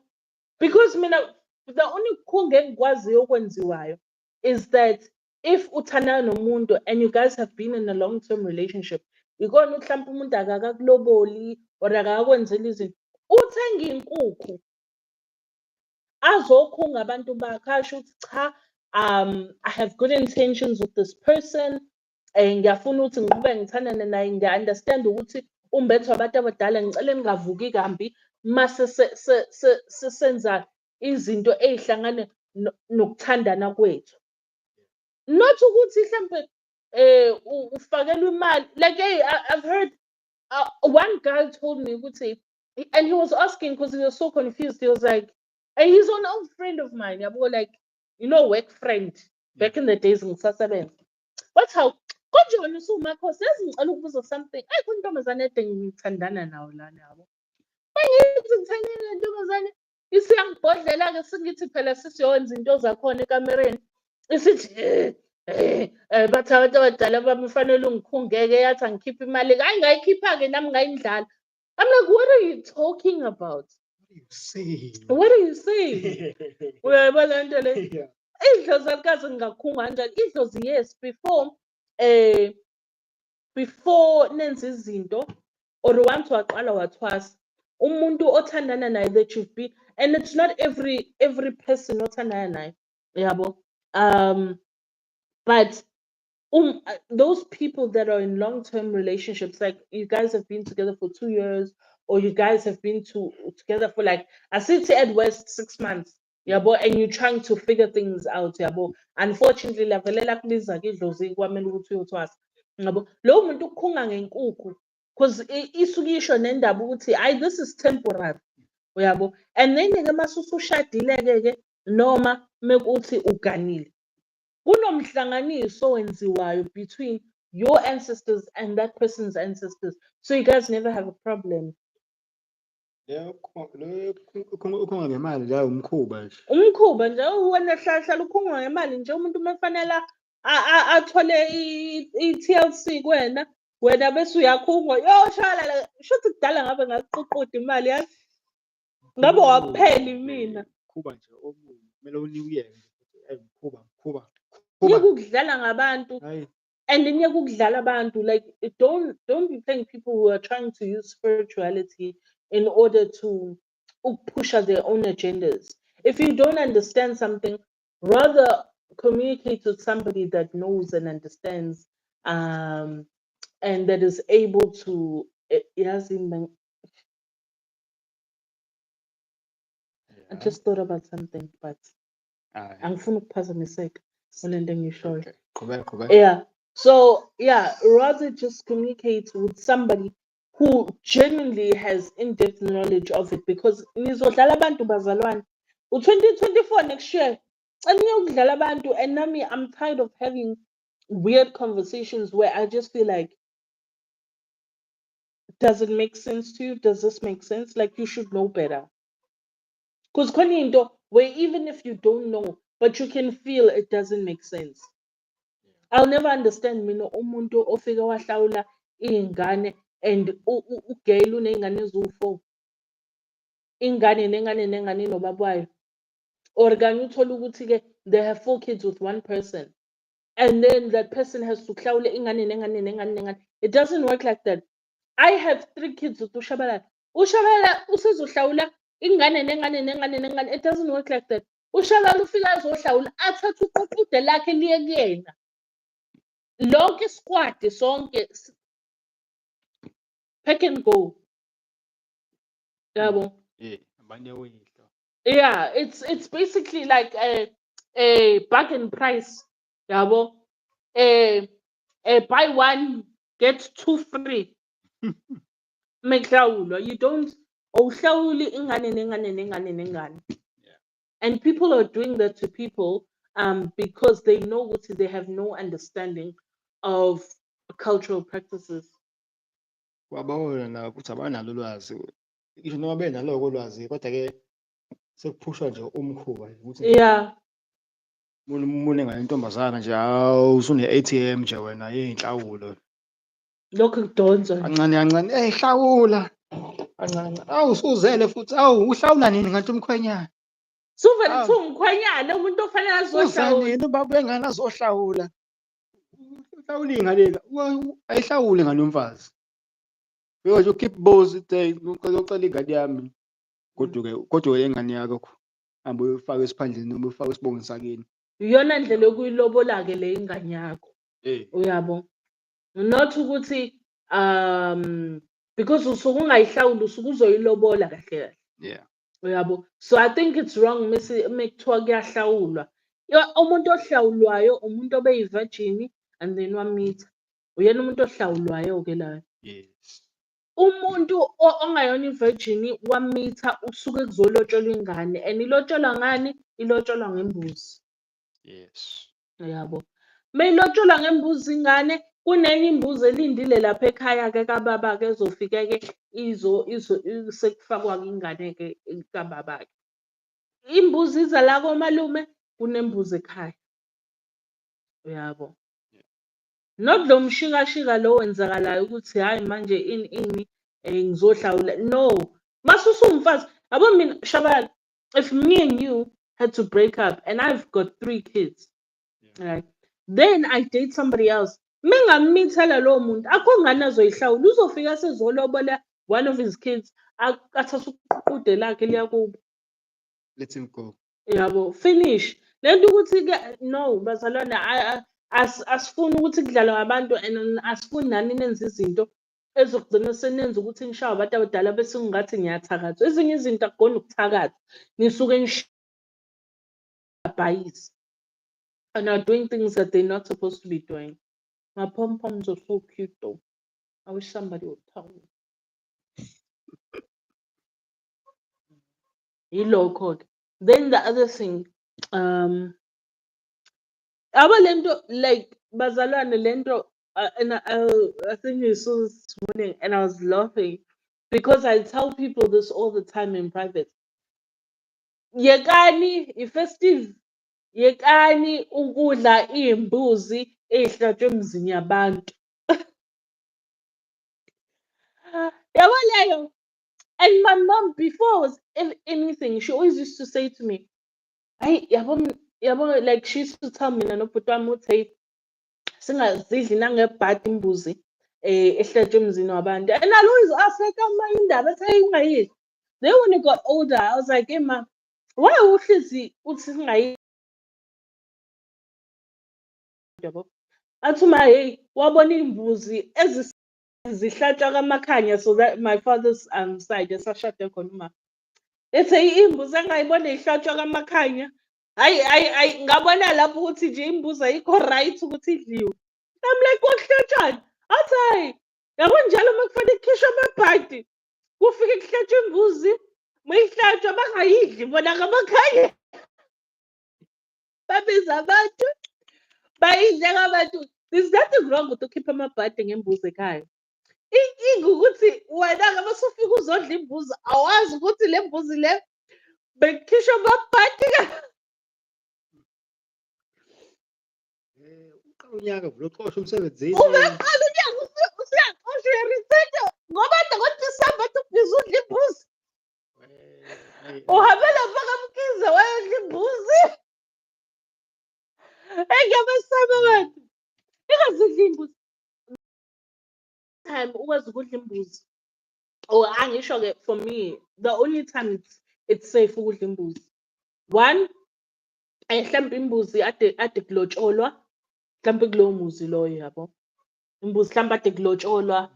Because mina the only khunga engikwaziyo okwenziwayo is that if uthandana nomuntu and you guys have been in a long-term relationship, ikona mhlawumbe umuntu akakakuloboli or akakakwenzela izinto, uthenga inkukhu azokhunga abantu bakhe asho ukuthi cha, I have good intentions with this person, ngiyafuna ukuthi ngiqhubeke ngithandane naye, ngiya-understand ukuthi umbethwa abantu abadala, ngicela ningavuki kambi mase senza izinto ey'hlangane nokuthandana kwethu. Not ukuthi mhlambe ufakelwe imali. Like hey, I've heard one guy told me ukuthi, and he was asking because he was so confused. He was like, and he's an old friend of mine. Yabo, like, you know, work friend back in the days ngisasebenza. But how konje wena usumakhosi yazi ngicela ukubuza something. Ayi kuntombazane ede ngithandana nawo lana yabo. Bengithi ngithandana nentombazane isiyangibhodlela-ke singithi phela sisiyowenza into zakhona ekamereni. Isithi bathi abantu abadala bami fanele ungikhungeke yathi angikhiphe imali. Hayi ngayikhipha-ke nami ngayindlala. I'm like, what are you talking about? What are you saying? Uyayibona lento le? Idlozi alikaze ngingakhunga kanjani. Idlozi yes, before nenza izinto or once waqala wathwasa, umuntu othandana naye that you've been, and it's not every person othandana naye, yabo. But those people that are in long-term relationships, like you guys have been together for 2 years, or you guys have been together for like I see at West 6 months, yabo, and you're trying to figure things out, yabo. Unfortunately, lavelela kuliza-ke idlozi kwamele ukuthi uyothwasa, yabo. Lowo muntu ukukhunga ngenkukhu because isuke isho nendaba ukuthi this is temporary, uyabo. And then-ke mase usushadile-ke noma mekuthi uganile, kunomhlanganiso owenziwayo between your ancestors and that person's ancestors, so you guys never have a problem. Ukhunga ngemali la umkhuba nje. Umkhuba nje wena hlala ukhunga ngemali nje, umuntu mafanele athole i-TLC kuwena, wena bese uyakhungwa yoshala. Shuthi kudala ngabe ngakuququda imali yazi, ngabe wakuphela imina. Mkhuba nje omunye kumele unikuyeke mkhuba. Ngeke ukudlala ngabantu. And then ukudlala abantu, like don't be playing people who are trying to use spirituality in order to push their own agendas. If you don't understand something, Rather communicate with somebody that knows and understands, and that is able to. Yazi I Yeah. just thought about something, but angifuni ukuphazamiseka kulento engishoyo. Okay. Qhubeka. Yeah. So yeah, rather just communicate with somebody who genuinely has in-depth knowledge of it, because nizodlala abantu bazalwane. U-2024 next year. Aniyokudlala abantu, and nami I'm tired of having weird conversations where I just feel like, does it make sense to you? Does this make sense? Like, you should know better. Because where even if you don't know, but you can feel it doesn't make sense. I'll never understand mina umuntu ofika wahlawula iy'ngane and ugale uney'ngane eziwu-4. Ingane nengane nobaba wayo. Or kanye uthole ukuthi-ke they have 4 kids with one person. And then that person has to hlawula ingane nengane. It doesn't work like that. I have 3 kids with uShabalala. uShabalala usezohlawula ingane nengane. It doesn't work like that. uShabalala ufika ezohlawula athathe uququde lakhe liye kuyena. Lonke squad sonke pack and go. Yabo. Yeah, it's basically like a bargain price. Yabo. Buy one get 2 free. Mehlawulo. You don't awuhlawuli ingane nengane. And people are doing that to people because they know what they have no understanding of cultural practices. Kwabona na ukuthi abanalo ulwazi. Ngisho noma benalo ulwazi kodwa-ke sekuphushwa nje umkhuba ukuthi Yeah. umuntu engayentombazana nje hawu usune-A_T_M nje wena yey'nhlawulo. Lokhu kudonsa. Kancane, hlawula. Kancane. Awu usuzele futhi, awu uhlawula nini ngathi umkhwenyana? Suvele kuthiwa umkhwenyana umuntu ofanele azohlawula. Uza nini ubaba wengane azohlawula? Uhlawula iy'ngane ayihlawule ngalo mfazi. Nje ukhiphe ibozi ngicela ingane yami. Kodwa-ke ingane yakho hambe uyifake esiphandleni noma uyifake esibongweni sakini. Iyona ndlela yokuyilobola-ke le ingane yakho. Uyabo? Not ukuthi because usuke ungayihlawuli usuke uzoyilobola kahle. Yeah. Uyabo? So I think it's wrong mekuthiwa kuyahlawulwa. Umuntu ohlawulwayo umuntu obeyi-virgin and then wamitha. Uyena umuntu ohlawulwayo-ke layo. Yes. Umuntu ongayona i-virgin wamitha usuke kuzolotsholwa ingane, and ilotsholwa ngani? Ilotsholwa ngembuzi. Yes. Yabo. Mayilotsholwa ngembuzi ingane, kunenye imbuzi elindile lapha ekhaya-ke kababa-ke ezofike-ke sekufakwa-ke ingane-ke kababa-ke. Imbuzi iza la komalume, kunembuzi ekhaya. Uyabo? Not lo mshikashika lo wenzakalayo ukuthi hhayi manje ini ngizohlawula. No. Masuwumfazi, yabo mina Shabalala, if me and you had to break up and I've got 3 kids, right? Then I date somebody else. Mengamithela lowo muntu, akho ngane azoyihlawula. Uzofika sezolobola one of his kids, athathe uququde lakhe liya kubo. Let him go. Yabo, finish. Lento ukuthi-ke no bazalwane, asifuni ukuthi kudlalwe ngabantu, and asifuni nani nenze izinto ezokugcina senenza ukuthi nishawe abantu abadala bese kungathi niyathakathwa. Ezinye izinto akugona ukuthakathwa. Nisuke nishabhayisi and are doing things that they're not supposed to be doing. My pom-poms are so cute though. I wish somebody would tell me. Yilokho-ke. Then the other thing, lento like bazalwane lento, and I think I saw this morning and I was laughing because I tell people this all the time in private. Yekani i-festive, yekani ukudla iy'mbuzi ey'hlatshwe emizini yabantu. Yabo leyo. And my mom, before was anything, she always used to say to me, "Hey, yabo, like she used to tell me, no, but I'm not say, singazidli nangebhadi imbuzi ehlatshwe emzini wabantu." And I'll always ask like, indaba ethi ungayidli. Then when it got older, I was like, hey ma, why uhlezi uthi singayidli? yabo. Athi uma hey wabona imbuzi ezihlatshwa kamakhanya, so that my father's side esashade khona uma. Ethi imbuzi engayibona ihlatshwa kamakhanya. Hayi ngabona lapho ukuthi nje imbuzi ayikho right ukuthi idliwe. I'm like kuhlatshwana. Athi hayi yabona njalo uma kufanele kukhishwe amabhadi. Kufike kuhlatshwe imbuzi, mayihlatshwa bangayidli bona ngamakhanya. Babiza abantu, bayidle ngabantu. There's nothing wrong with ukhipha amabhadi ngembuzi ekhaya. Inkinga ukuthi wena ngabe usufika uzodla imbuzi, awazi ukuthi le mbuzi le bekukhishwa amabhadi. Uqala unyaka vele uxosha umsebenzini. Ungaqala unyaka usuyaxosha uyaresetha ngoba ngoDisemba ubhizi udla imbuzi. Uhambela mpaka Mkhize wayodla imbuzi. Ngiyabasaba abantu. Ingazidli imbuzi. Time ukwazi ukudla imbuzi. Or angisho-ke for me, the only time it's safe ukudla imbuzi. One, mhlampe imbuzi ade kulotsholwa, mhlampe kulowo muzi loyo yabo. Imbuzi mhlampe ade kulotsholwa,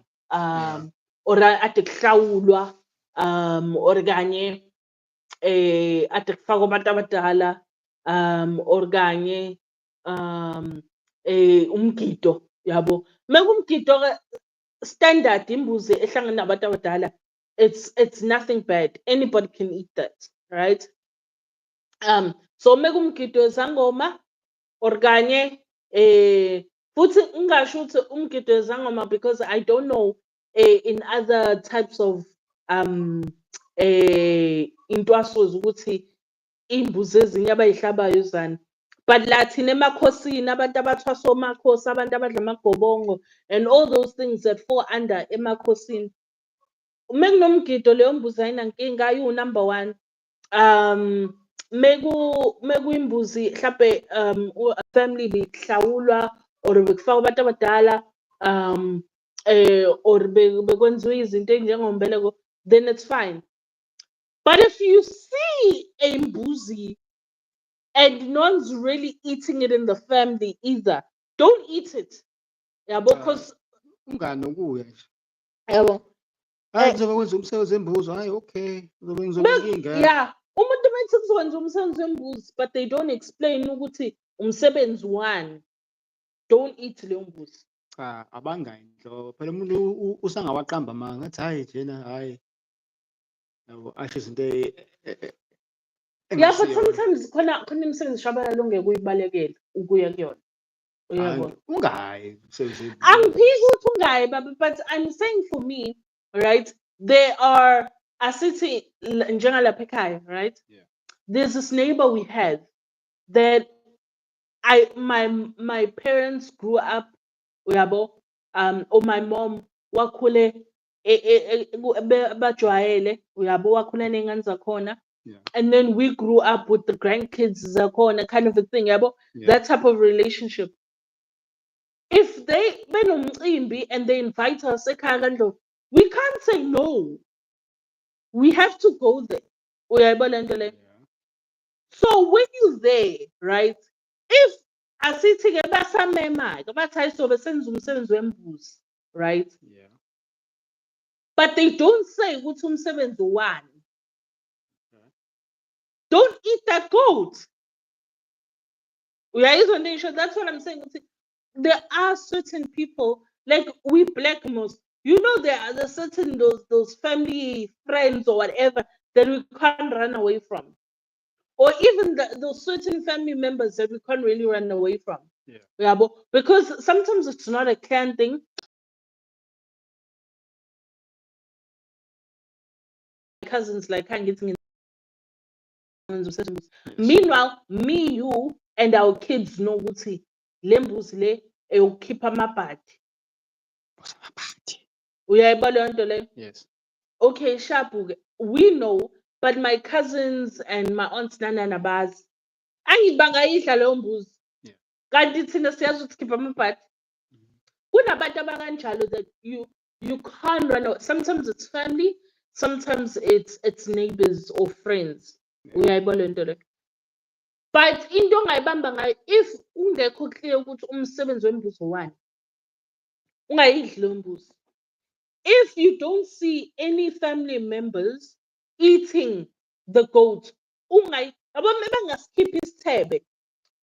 or ade kuhlawulwa, or kanye ade kufakwa abantu abadala, or kanye umgido yabo. Mekumgido standard imbuzi ehlangene nabantu abadala, it's nothing bad. Anybody can eat that, right? So mekumgido wezangoma or kanye futhi ngingasho ukuthi umgido wezangoma because I don't know in other types of intwaso ukuthi imbuzi ezinye abayihlabayo zani. But la thina emakhosini abantu abathwaswa omakhosi, abantu abadla amagobongo and all those things that fall under emakhosini. Mekunomgido leyo mbuzi ayinankinga, ayiwu number one. Mekuyimbuzi mhlampe family behlawulwa or bekufakwa abantu abadala or bekwenziwa izinto ezinjengombeleko, then it's fine. But if you see a mbuzi and no one's really eating it in the family either, don't eat it. Yabo, because Ungani ukuya nje. yabo. Hayi kuzobe kwenza umsebenzi wembuzi. Hayi okay. Ngizobe ngingekho. Yeah, umuntu methi kuzokwenza umsebenzi wembuzi, but they don't explain ukuthi umsebenzi wani. Don't eat leyo mbuzi. Cha, abangayinhlo. Phela umuntu usangawaqamba amanga ngathi hayi njena hayi. Yabo asho izinto Yeah, but sometimes khona imisebenzi shabalala ongeke uyibalekele ukuya kuyona. Uyabona? Ungayi umsebenzi. Angiphiki ukuthi ungayi baba, but I'm saying for me, right? There are asithi njengalapha ekhaya, right? Yeah. There's this neighbor we had that my parents grew up, uyabo, or my mom wakhule bajwayele, uyabo, wakhule ney'ngane zakhona. Yeah. And then we grew up with the grandkids zakhona, kind of a thing, yabo. Yeah. That type of relationship. If they benomcimbi and they invite us ekhaya kaNdlovu, we can't say no. We have to go there. Uyayibona lento le? So when you're there, right? If asithi-ke basamema-ke bathi hayi sobe senza umsebenzi wembuzi, right? Yeah. But they don't say ukuthi umsebenzi wani. Don't eat that goat. Uyayizwa into engisho? That's what I'm saying. There are certain people, like we black most, you know, there are certain those family friends or whatever that we can't run away from. Or even those certain family members that we can't really run away from. Yeah. Because sometimes it's not a clan thing. Cousins like can't get in. Meanwhile, me, you, and our kids know ukuthi le mbuzi le eyokukhipha amabhadi. Uyayibona leyo nto leyo? Yes. Okay, shapu-ke, we know, but my cousins and my aunts nanana bazi. Angithi bangayidla leyo mbuzi. Kanti thina siyazi ukuthi khipha amabhadi. Kunabantu abakanjalo that you can't run away. Sometimes it's family, sometimes it's neighbors or friends. Uyayibona le nto leyo? But into ongayibamba ngayo, if ungekho clear ukuthi umsebenzi wembuzo wani, ungayidli leyo mbuzi. If you don't see any family members eating the goat, yabo bangaskiphi isithebe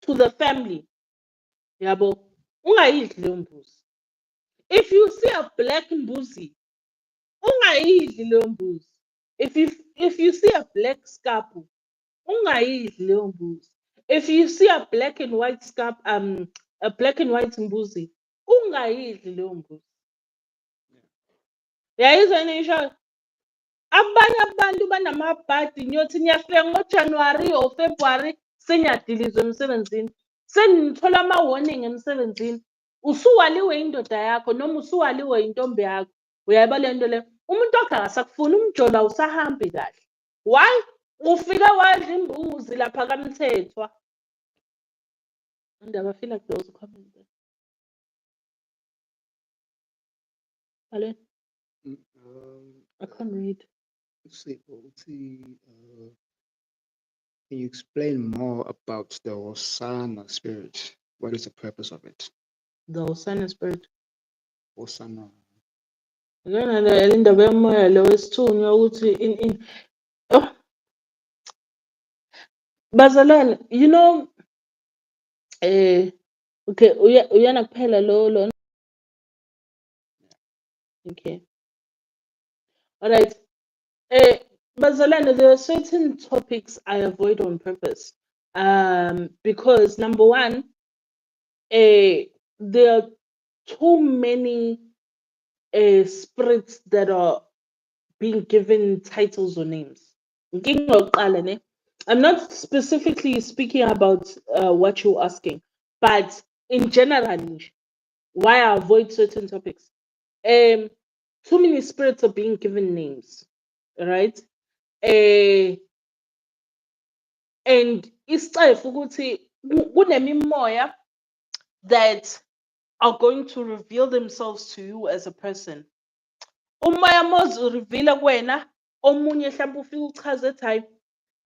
to the family, yabo, ungayidli leyo mbuzi. If you see a black mbuzi, ungayidli leyo mbuzi. If you see a black skapu, ungayidli leyo mbuzi. If you see a black and white a black and white mbuzi, ungayidli leyo mbuzi. Yayizwa nisho, abanye abantu banamabhadi ngiyothi niyafika ngoJanuwari or February senyadilizwa emsebenzini, senithola ama-warning emsebenzini, usuwaliwe indoda yakho noma usuwaliwe intombi yakho. Uyayibona le nto le, umuntu wakhe akasakufuni, umjolo awusahambi kahle. Why? Ufike wadla imbuzi lapha kaMthethwa. And I feel like there was a comment there. Hello? I can't read. Can you explain more about the Hosanna spirit? What is the purpose of it? The Hosanna spirit. Hosanna. Lena le indaba yomoya lo wesithunywa ukuthi oh, bazalwane, you know, okay, uyana kuphela lo. Okay. All right. Bazalwane, there are certain topics I avoid on purpose. Because number one, there are too many spirits that are being given titles or names. I'm not specifically speaking about what you're asking, but in general, why I avoid certain topics. Too many spirits are being given names, right? And isicefe ukuthi kunemimoya that are going to reveal themselves to you as a person. Umoya mozurivila kuwena, omunye mhlawumbe ufike uchaze ethi hayi,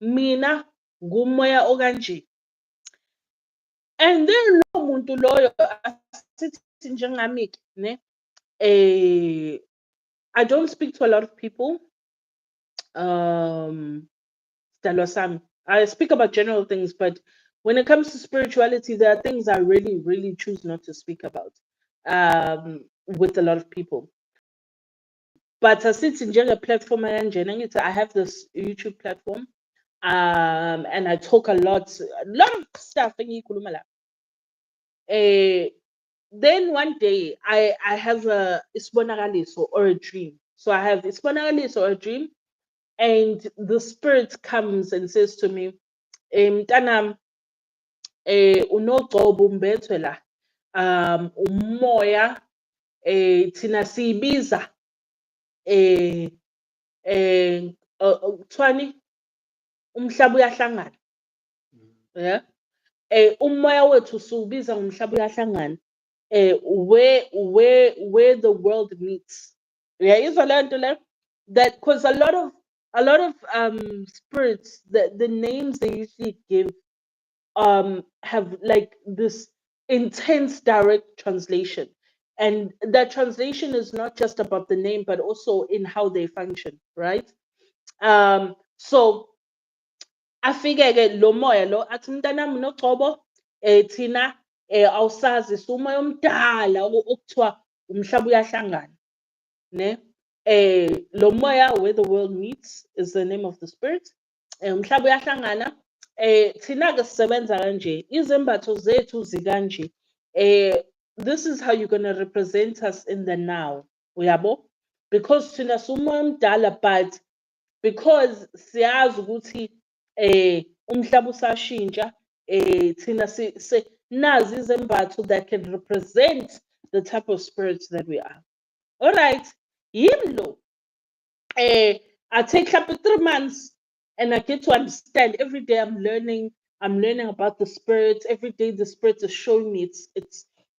mina ngumoya okanje. And then lo muntu loyo asithi njengami ne, I don't speak to a lot of people. I speak about general things, but when it comes to spirituality, there are things I really, really choose not to speak about with a lot of people. But I sit in a platform and I have this YouTube platform, and I talk a lot of stuff in Inkulumo. Then one day I have a isibonakaliso or a dream. So I have isibonakaliso or a dream, and the spirit comes and says to me, mntanam, unogcobo umbethwe la, umoya, thina siyibiza kuthiwani, umhlaba uyahlangana. Yeah. Umoya wethu siwubiza ngomhlaba uyahlangana. Where the world meets. Yeah, izwa le nto le, that because a lot of spirits, the names they usually give have like this intense direct translation, and that translation is not just about the name but also in how they function, right? So afike-ke lo moya lo athi mntanami nogcobo, thina awusazi umoya omdala okuthiwa umhlaba uyahlangana, ne? Lo moya, where the world meets, is the name of the spirit. Umhlaba uyahlangana. Thina-ke sisebenza kanje, izembatho zethu zikanje. This is how you're gonna represent us in the now, uyabo? Because thina sumoya omdala, but because siyazi ukuthi umhlaba usashintsha, thina nazi izembatho that can represent the type of spirits that we are. All right, yimi lo. I take up 3 months and I get to understand. Every day I'm learning about the spirits. Every day the spirit is showing me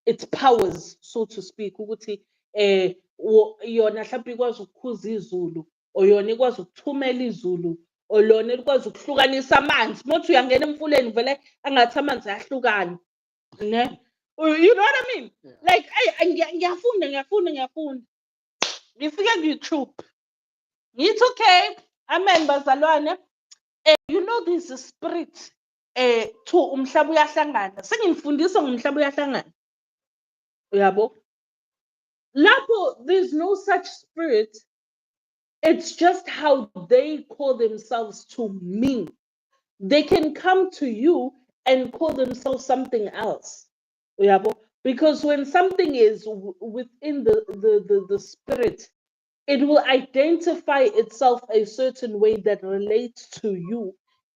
its powers, so to speak. Ukuthi yona mhlawumbe ikwazi ukukhuza izulu, or yona ikwazi ukuthumela izulu or lona elikwazi ukuhlukanisa amanzi. Mothi uyangena emfuleni vele angathi amanzi ayahlukana. Ne? You know what I mean? Yeah. Like, ngiyafunda. Ngifike ngi-YouTube. It's okay. Amen, bazalwane. You know this spirit to umhlaba uyahlangana. Sengimfundisa ngomhlaba uyahlangana. Uyabo? Lapho there's no such spirit. It's just how they call themselves to me. They can come to you and call themselves something else. Uyabo? Because when something is within the spirit, it will identify itself a certain way that relates to you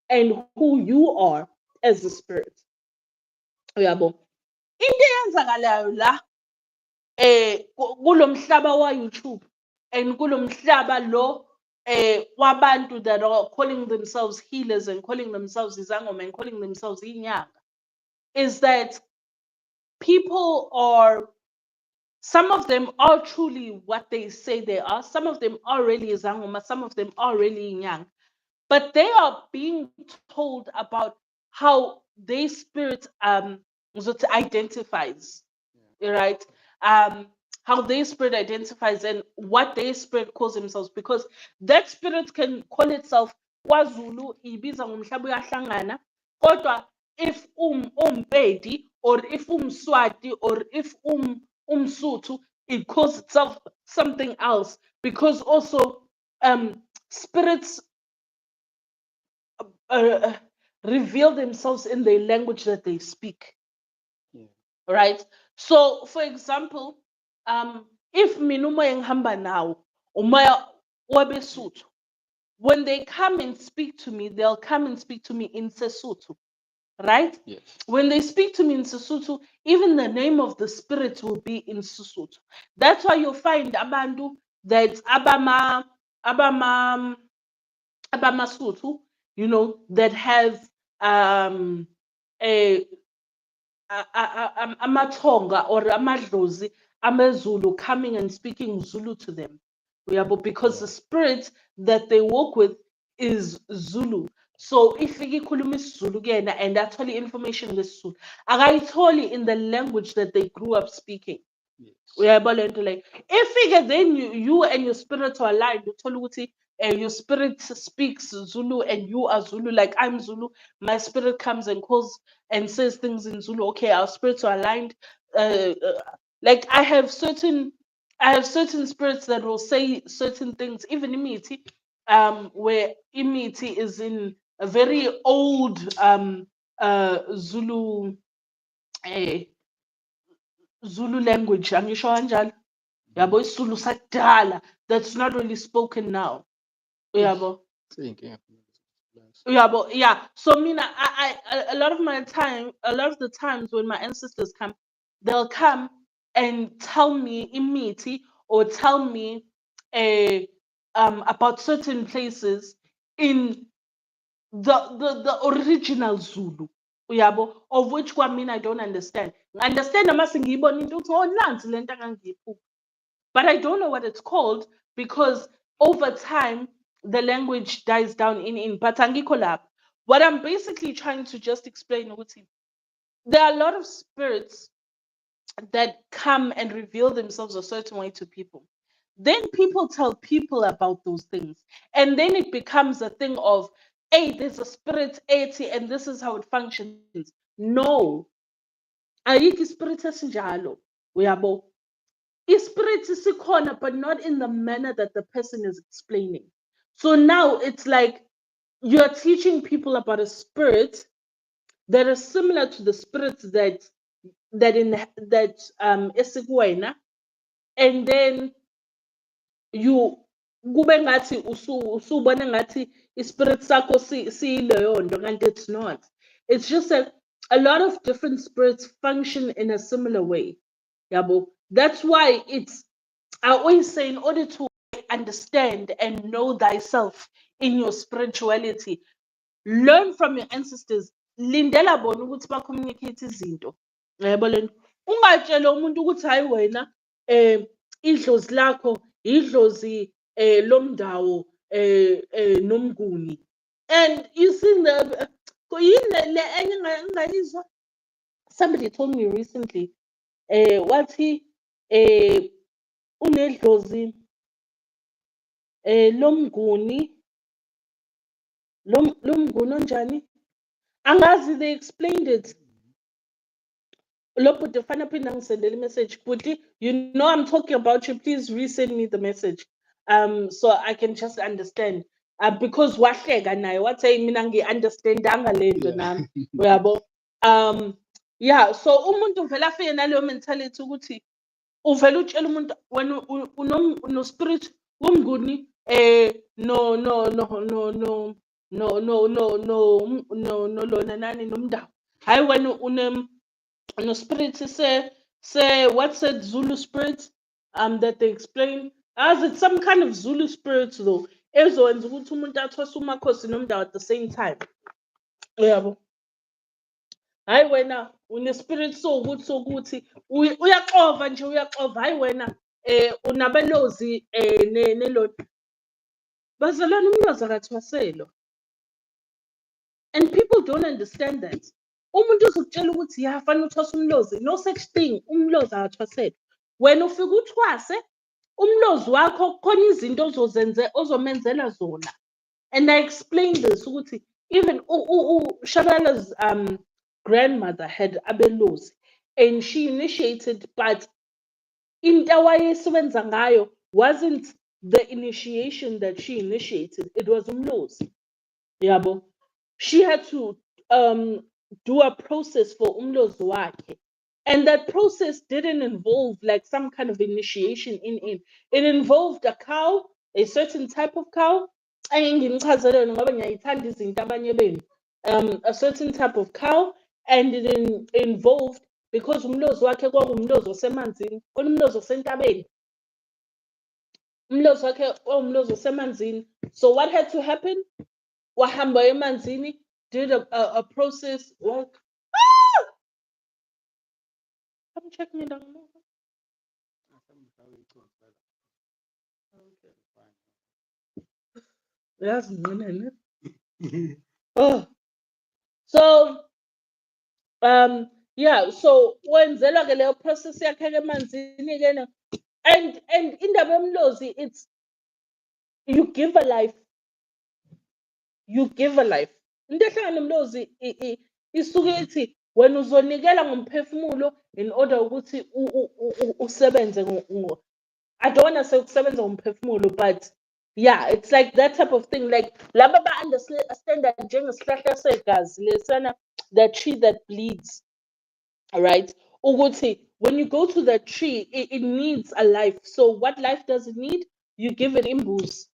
and who you are as a spirit. Uyabo? Into eyenzakalayo la kulomhlaba wa YouTube and kulomhlaba lo wabantu that are calling themselves healers and calling themselves izangoma and calling themselves inyanga, is that people are, some of them are truly what they say they are. Some of them are really izangoma, some of them are really inyanga. But they are being told about how their spirit identifies, right? How their spirit identifies and what their spirit calls themselves, because that spirit can call itself KwaZulu ibiza ngomhlaba uyahlangana, kodwa if umpedi or if umswati or if umsuthu, it calls itself something else, because also spirits reveal themselves in the language that they speak. Yeah. Right? So, for example, if minumoya ngihamba nawo umoya wabesuthu, when they come and speak to me, they'll come and speak to me in Sesotho, right? Yes. When they speak to me in Sesotho, even the name of the spirit will be in Sesotho. That's why you'll find abantu that abamasuthu, you know, that have a amathonga or amadlozi amaZulu coming and speaking Zulu to them. Because the spirit that they walk with is Zulu. So if ikhuluma isiZulu kuyena and athole information ngesizulu, akayitholi in the language that they grew up speaking. Yes. Like, if then you and your spirit are aligned, you tell your spirit speaks Zulu and you are Zulu, like I'm Zulu, my spirit comes and calls and says things in Zulu. Okay, our spirits are aligned. Like I have certain spirits that will say certain things, even imiti, where imiti is in a very old Zulu Zulu language, angisho kanjalo. Yabo, isiZulu sakudala, that's not really spoken now. Yabo. Yeah. So a lot of the times when my ancestors come, they'll come and tell me imiti or tell me about certain places in the original Zulu. Uyabo, of which one I don't understand. I understand ama sengiyibona into uthi oh nansi lento angangiyiphupha. But I don't know what it's called because over time the language dies down in but angikho lapho. What I'm basically trying to just explain ukuthi, there are a lot of spirits that come and reveal themselves a certain way to people. Then people tell people about those things. And then it becomes a thing of, hey, there's a spirit 80 and this is how it functions. No. Ayikho spirit esinjalo. Uyabo. Spirit isikhona, but not in the manner that the person is explaining. So now it's like you're teaching people about a spirit that is similar to the spirits that esikuwena, and then you kube ngathi usubona ngathi ispirit sakho siyileyo nto, kanti it's not. It's just that a lot of different spirits function in a similar way. Yabo. That's why I always say, in order to understand and know thyself in your spirituality, learn from your ancestors. Lindela bona ukuthi ba-communicate izinto. Yabo lento. Ungatshela umuntu ukuthi hayi wena idlozi lakho idlozi lomndawo nomnguni. And you see somebody told me recently, what he unedlozi lomnguni lomnguni onjani angazi they explained it. Lo Bhuti fana phinda ngisendele message. Bhuti, you know I'm talking about you. Please resend me the message. So I can just understand. Because wahleka naye wathi mina ngi-understandanga lento nami. Uyabo? Yeah, so umuntu vele afike naleyo mentality ukuthi uvela utshela umuntu wena uno-spirit womnguni no no no no no no no no no lona nani nomndawo. Hayi wena no spirit say what's that Zulu spirit that they explain as it's some kind of Zulu spirit though ezowenza ukuthi umuntu athwase umakhosi nomndawo at the same time. Uyabo? Hayi wena une-spirit sokuthi uyaxova nje uyaxova hayi wena unabelozi neloni bazalwane umlozi akathwaselwa. And people don't understand that. Umuntu uzokutshela ukuthi ya fanele uthwase umlozi, no such thing, umlozi akathwaselwa. Wena ufika uthwase umlozi wakho khona izinto ozomenzela zona. And I explained this ukuthi even Shabalala's grandmother had abelozi and she initiated, but into awayesebenza ngayo wasn't the initiation that she initiated, it was umlozi. Yabo. She had to do a process for umlozi wakhe. And that process didn't involve like some kind of initiation in it. It involved a cow, a certain type of cow. Ngimchazele ngoba ngiyayithanda izinto abanye benu. A certain type of cow, and it involved because umlozi wakhe kwakuwumlozi osemanzini, umlozi osentabeni. Umlozi wakhe umlozi osemanzini. So what had to happen? Wahamba emanzini, did a process. What? Ah! I'm checking it out. Yes, oh, so yeah, so wenzela ke leyo process yakhe emanzini ke and indaba yomlozi it's you give a life. You give a life. Into ehlangana nomlozi isuke ithi wena uzonikela ngomphefumulo in order ukuthi usebenze I don't want to say ukusebenza ngomphefumulo, but yeah, it's like that type of thing. Like laba understand that njengesihlahla segazi lesana, that tree that bleeds, right? Ukuthi when you go to that tree, it needs a life. So what life does it need? You give it imbuzi.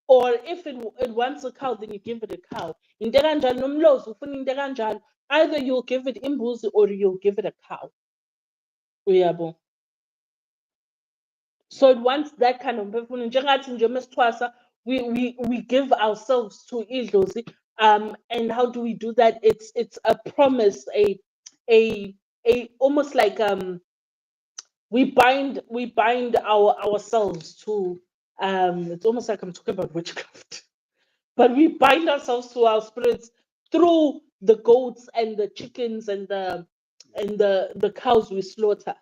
Or if it wants a cow, then you give it a cow. Into kanjalo nomlozi ufuna into kanjalo. Either you'll give it imbuzi or you'll give it a cow. Uyabo. So it wants that kind of phefumulo. Njengathi nje mesithwasa, we give ourselves to idlozi. And how do we do that? It's a promise, a almost like we bind ourselves to it's almost like I'm talking about witchcraft. But we bind ourselves to our spirits through the goats and the chickens and the cows we slaughter.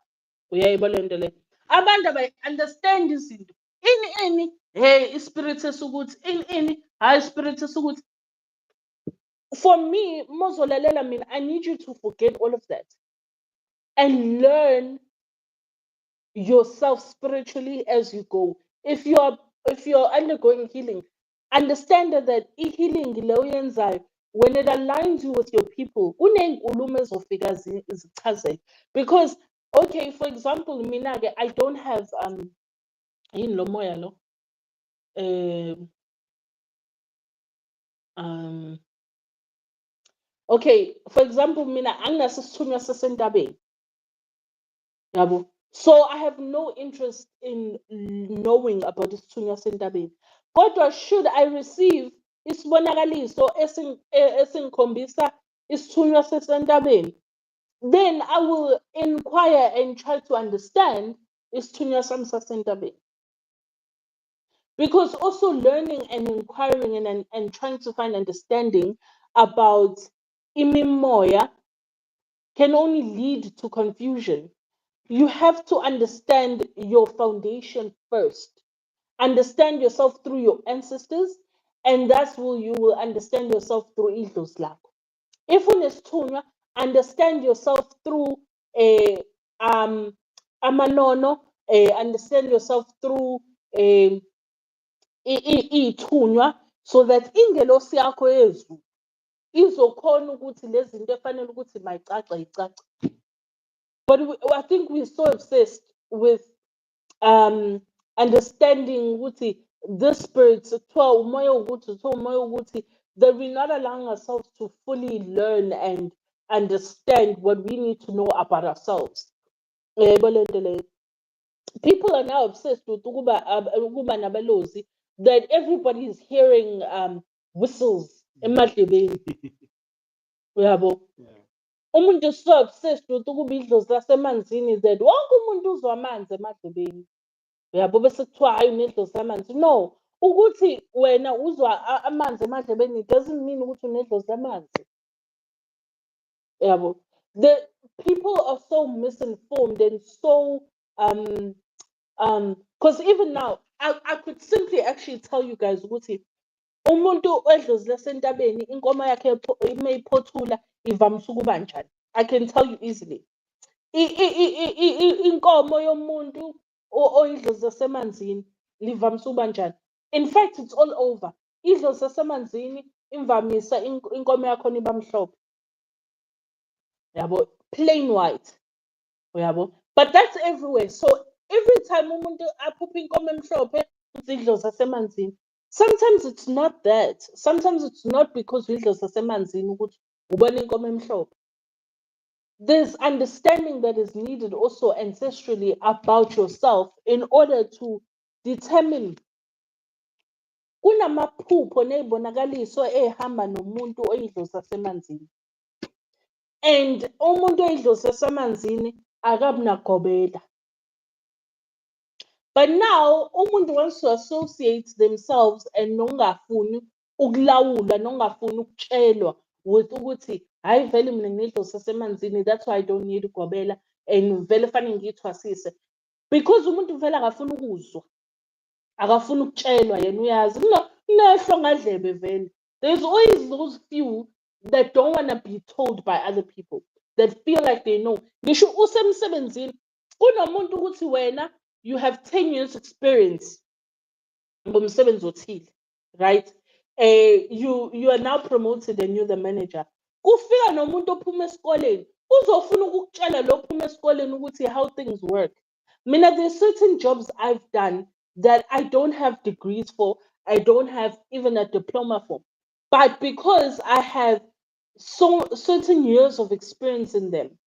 Uyayibona lento le. Abantu understand izinto. Ini hey ispirit esukuthi ini hayi ispirit esukuthi. For me, mozolalela mina, I need you to forget all of that and learn yourself spiritually as you go. If you're undergoing healing, understand that healing leyo when it aligns you with your people, kuney'nkulumo ezofika zichazele. Because okay, for example, mina I don't have yini lo moya lo okay, for example, mina anginaso isithunywa sasentabeni. Yabo. So I have no interest in knowing about isithunywa sentabeni. Kodwa should I receive isibonakaliso esingikhombisa isithunywa sesentabeni, then I will inquire and try to understand isithunywa sami sasentabeni. Because also learning and inquiring and trying to find understanding about imimoya can only lead to confusion. You have to understand your foundation first. Understand yourself through your ancestors, and that's where you will understand yourself through idlos lakho. If unesithunywa, understand yourself through a amanono, understand yourself through a iy'thunywa, so that ingelosi yakho yezulu izokhona ukuthi lezi zinto efanele ukuthi mayicace icace. But I think we're so obsessed with understanding ukuthi the spirits kuthiwa umoya ukuthi kuthiwa umoya ukuthi, that we're not allowing ourselves to fully learn and understand what we need to know about ourselves. People are now obsessed with ukuba nabalozi, that everybody is hearing whistles emadlebeni. Uyabo? Umuntu is so obsessed with ukuba idlozi lasemanzini that wonke umuntu uzwa amanzi emadlebeni. Uyabo, bese kuthiwa hayi unedlozi lamanzi. No, ukuthi wena uzwa amanzi emadlebeni doesn't mean ukuthi unedlozi lamanzi. Uyabo? The people are so misinformed and so because even now I could simply actually tell you guys ukuthi umuntu edlozi lasentabeni inkomo yakhe mayiphothula ivamise ukuba njani. I can tell you easily. Inkomo yomuntu oyidlozi lasemanzini livamise ukuba njani. In fact, it's all over. Idlozi lasemanzini imvamisa inkomo yakhona iba mhlophe. Yabo, plain white. Uyabo? But that's everywhere. So every time umuntu aphupha inkomo emhlophe, uthi idlozi lasemanzini. Sometimes it's not that. Sometimes it's not because idlozi lasemanzini ukuthi ubona inkomo emhlophe. There's understanding that is needed also ancestrally about yourself in order to determine kunamaphupho nezibonakaliso ehamba nomuntu oyidlozi lasemanzini. And umuntu oyidlozi lasemanzini akabi nagobela. But now umuntu wants to associate themselves and nongafuni ukulawulwa, nongafuni ukutshelwa with ukuthi hayi vele mina nginedlozi lasemanzini, that's why I don't need ugobela and vele fanele ngiyithwasise. Because umuntu vele akafuni ukuzwa, akafuni ukutshelwa, yena uyazi kunehlongadlebe vele. There's always those few that don't want to be told by other people, that feel like they know. Ngisho usemsebenzini kunomuntu ukuthi wena you have 10 years experience ngomsebenzi othile, right? You are now promoted and you're the manager. Kufika nomuntu ophuma esikoleni uzofuna ukukutshela lo ophuma esikoleni ukuthi how things work. Mina, there's certain jobs I've done that I don't have degrees for, I don't have even a diploma for, but because I have certain years of experience in them,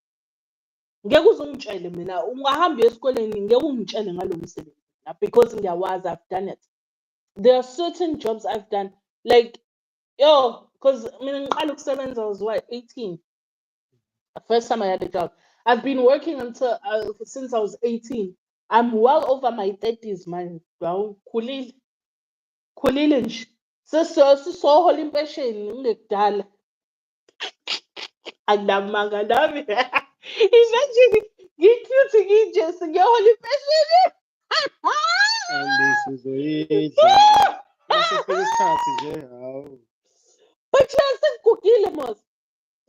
ngeke uzungitshele mina, ungahamba esikoleni ngeke ungitshele ngalo msebenzi, because ngiyawazi, I've done it. There are certain jobs I've done, like, because mina ngiqala ukusebenza I was what, 18. The first time I had a job. I've been working until since I was 18. I'm well over my 30s, man. Khulile nje. Sesizohola impesheni ngekudala. Anamanga nami. Imagine ngicute nginje singiyohola impesheni. But yes, ngigugile mos.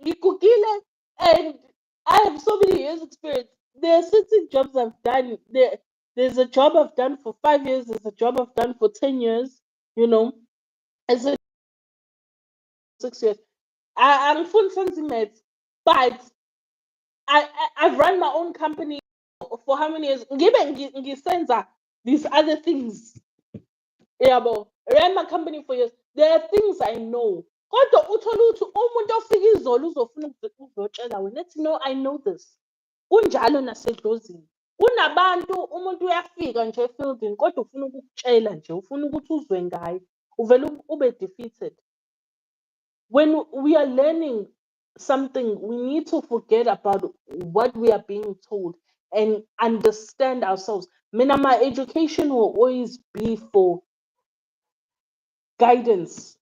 Ngigugile, and I have so many years experience. There are certain jobs I've done. There's a job I've done for 5 years. There's a job I've done for 10 years. You know, it's a 6 years. I'm full sentiment, but I've run my own company for how many years? Ngisenza these other things. Yabo, ran my company for years. There are things I know. Kodwa uthola ukuthi umuntu ofika izolo uzofuna ukuzotshela wena ethi no, I know this. Kunjalo nasedlozini. Kunabantu umuntu uyafika nje efieldini kodwa ufuna ukukutshela nje, ufuna ukuthi uzwe ngaye. Uvele ube defeated. When we are learning something, we need to forget about what we are being told and understand ourselves. Mina, my education will always be for guidance.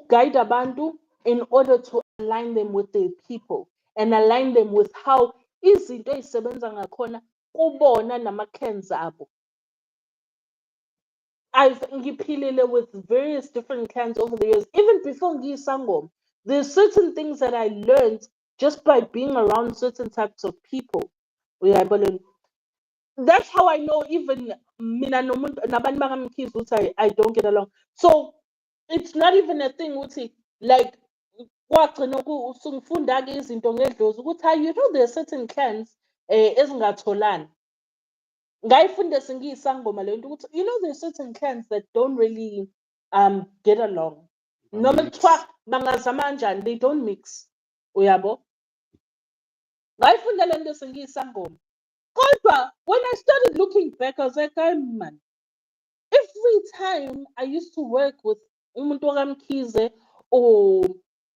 Guide abantu in order to align them with their people and align them with how izinto ezisebenza ngakhona kubona nama-clans abo. Ngiphilile with various different clans over the years. Even before ngiyisangoma, there's certain things that I learned just by being around certain types of people. Uyayibona? That's how I know even mina nabantu bakamkhize ukuthi I don't get along. So it's not even a thing ukuthi like kwagcina sengifunda-ke izinto ngedlozi ukuthi you know there are certain clans ezingatholani. Ngayifunda sengiyisangoma le nto ukuthi you know there are certain clans that don't really get along. Noma kuthiwa bangazama kanjani, they don't mix. Uyabo? Ngayifunda le nto sengiyisangoma. Kodwa when I started looking back, I was like, hey man, every time I used to work with umuntu wakamkhize or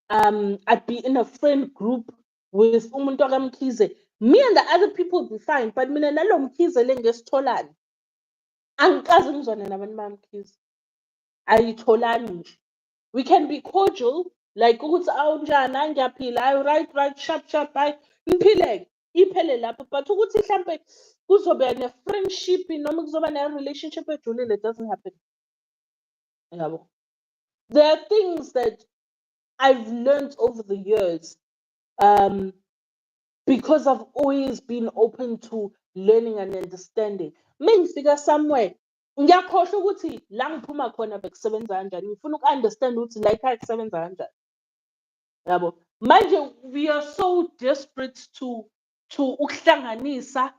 I'd be in a friend group with umuntu wakamkhize, me and the other people would be fine, but mina nalo mkhize le ngesitholani angikaze ngizwane nabantu bamkhize, ayitholani nje. We can be cordial, like ukuthi awunjani, ngiyaphila, ayi right, sharp, hayi ngiphileke, iphele lapho, but ukuthi mhlampe kuzobe ne-friendship noma kuzoba ne-relationship ejulile, it doesn't happen. Yabo. There are things that I've learned over the years because I've always been open to learning and understanding. Mengifika somewhere, ngiyakhohlwa ukuthi la ngiphuma khona bekusebenza kanjani, ngifuna uku-understand ukuthi la ekhaya kusebenza kanjani. Yabo. Manje we are so desperate to ukuhlanganisa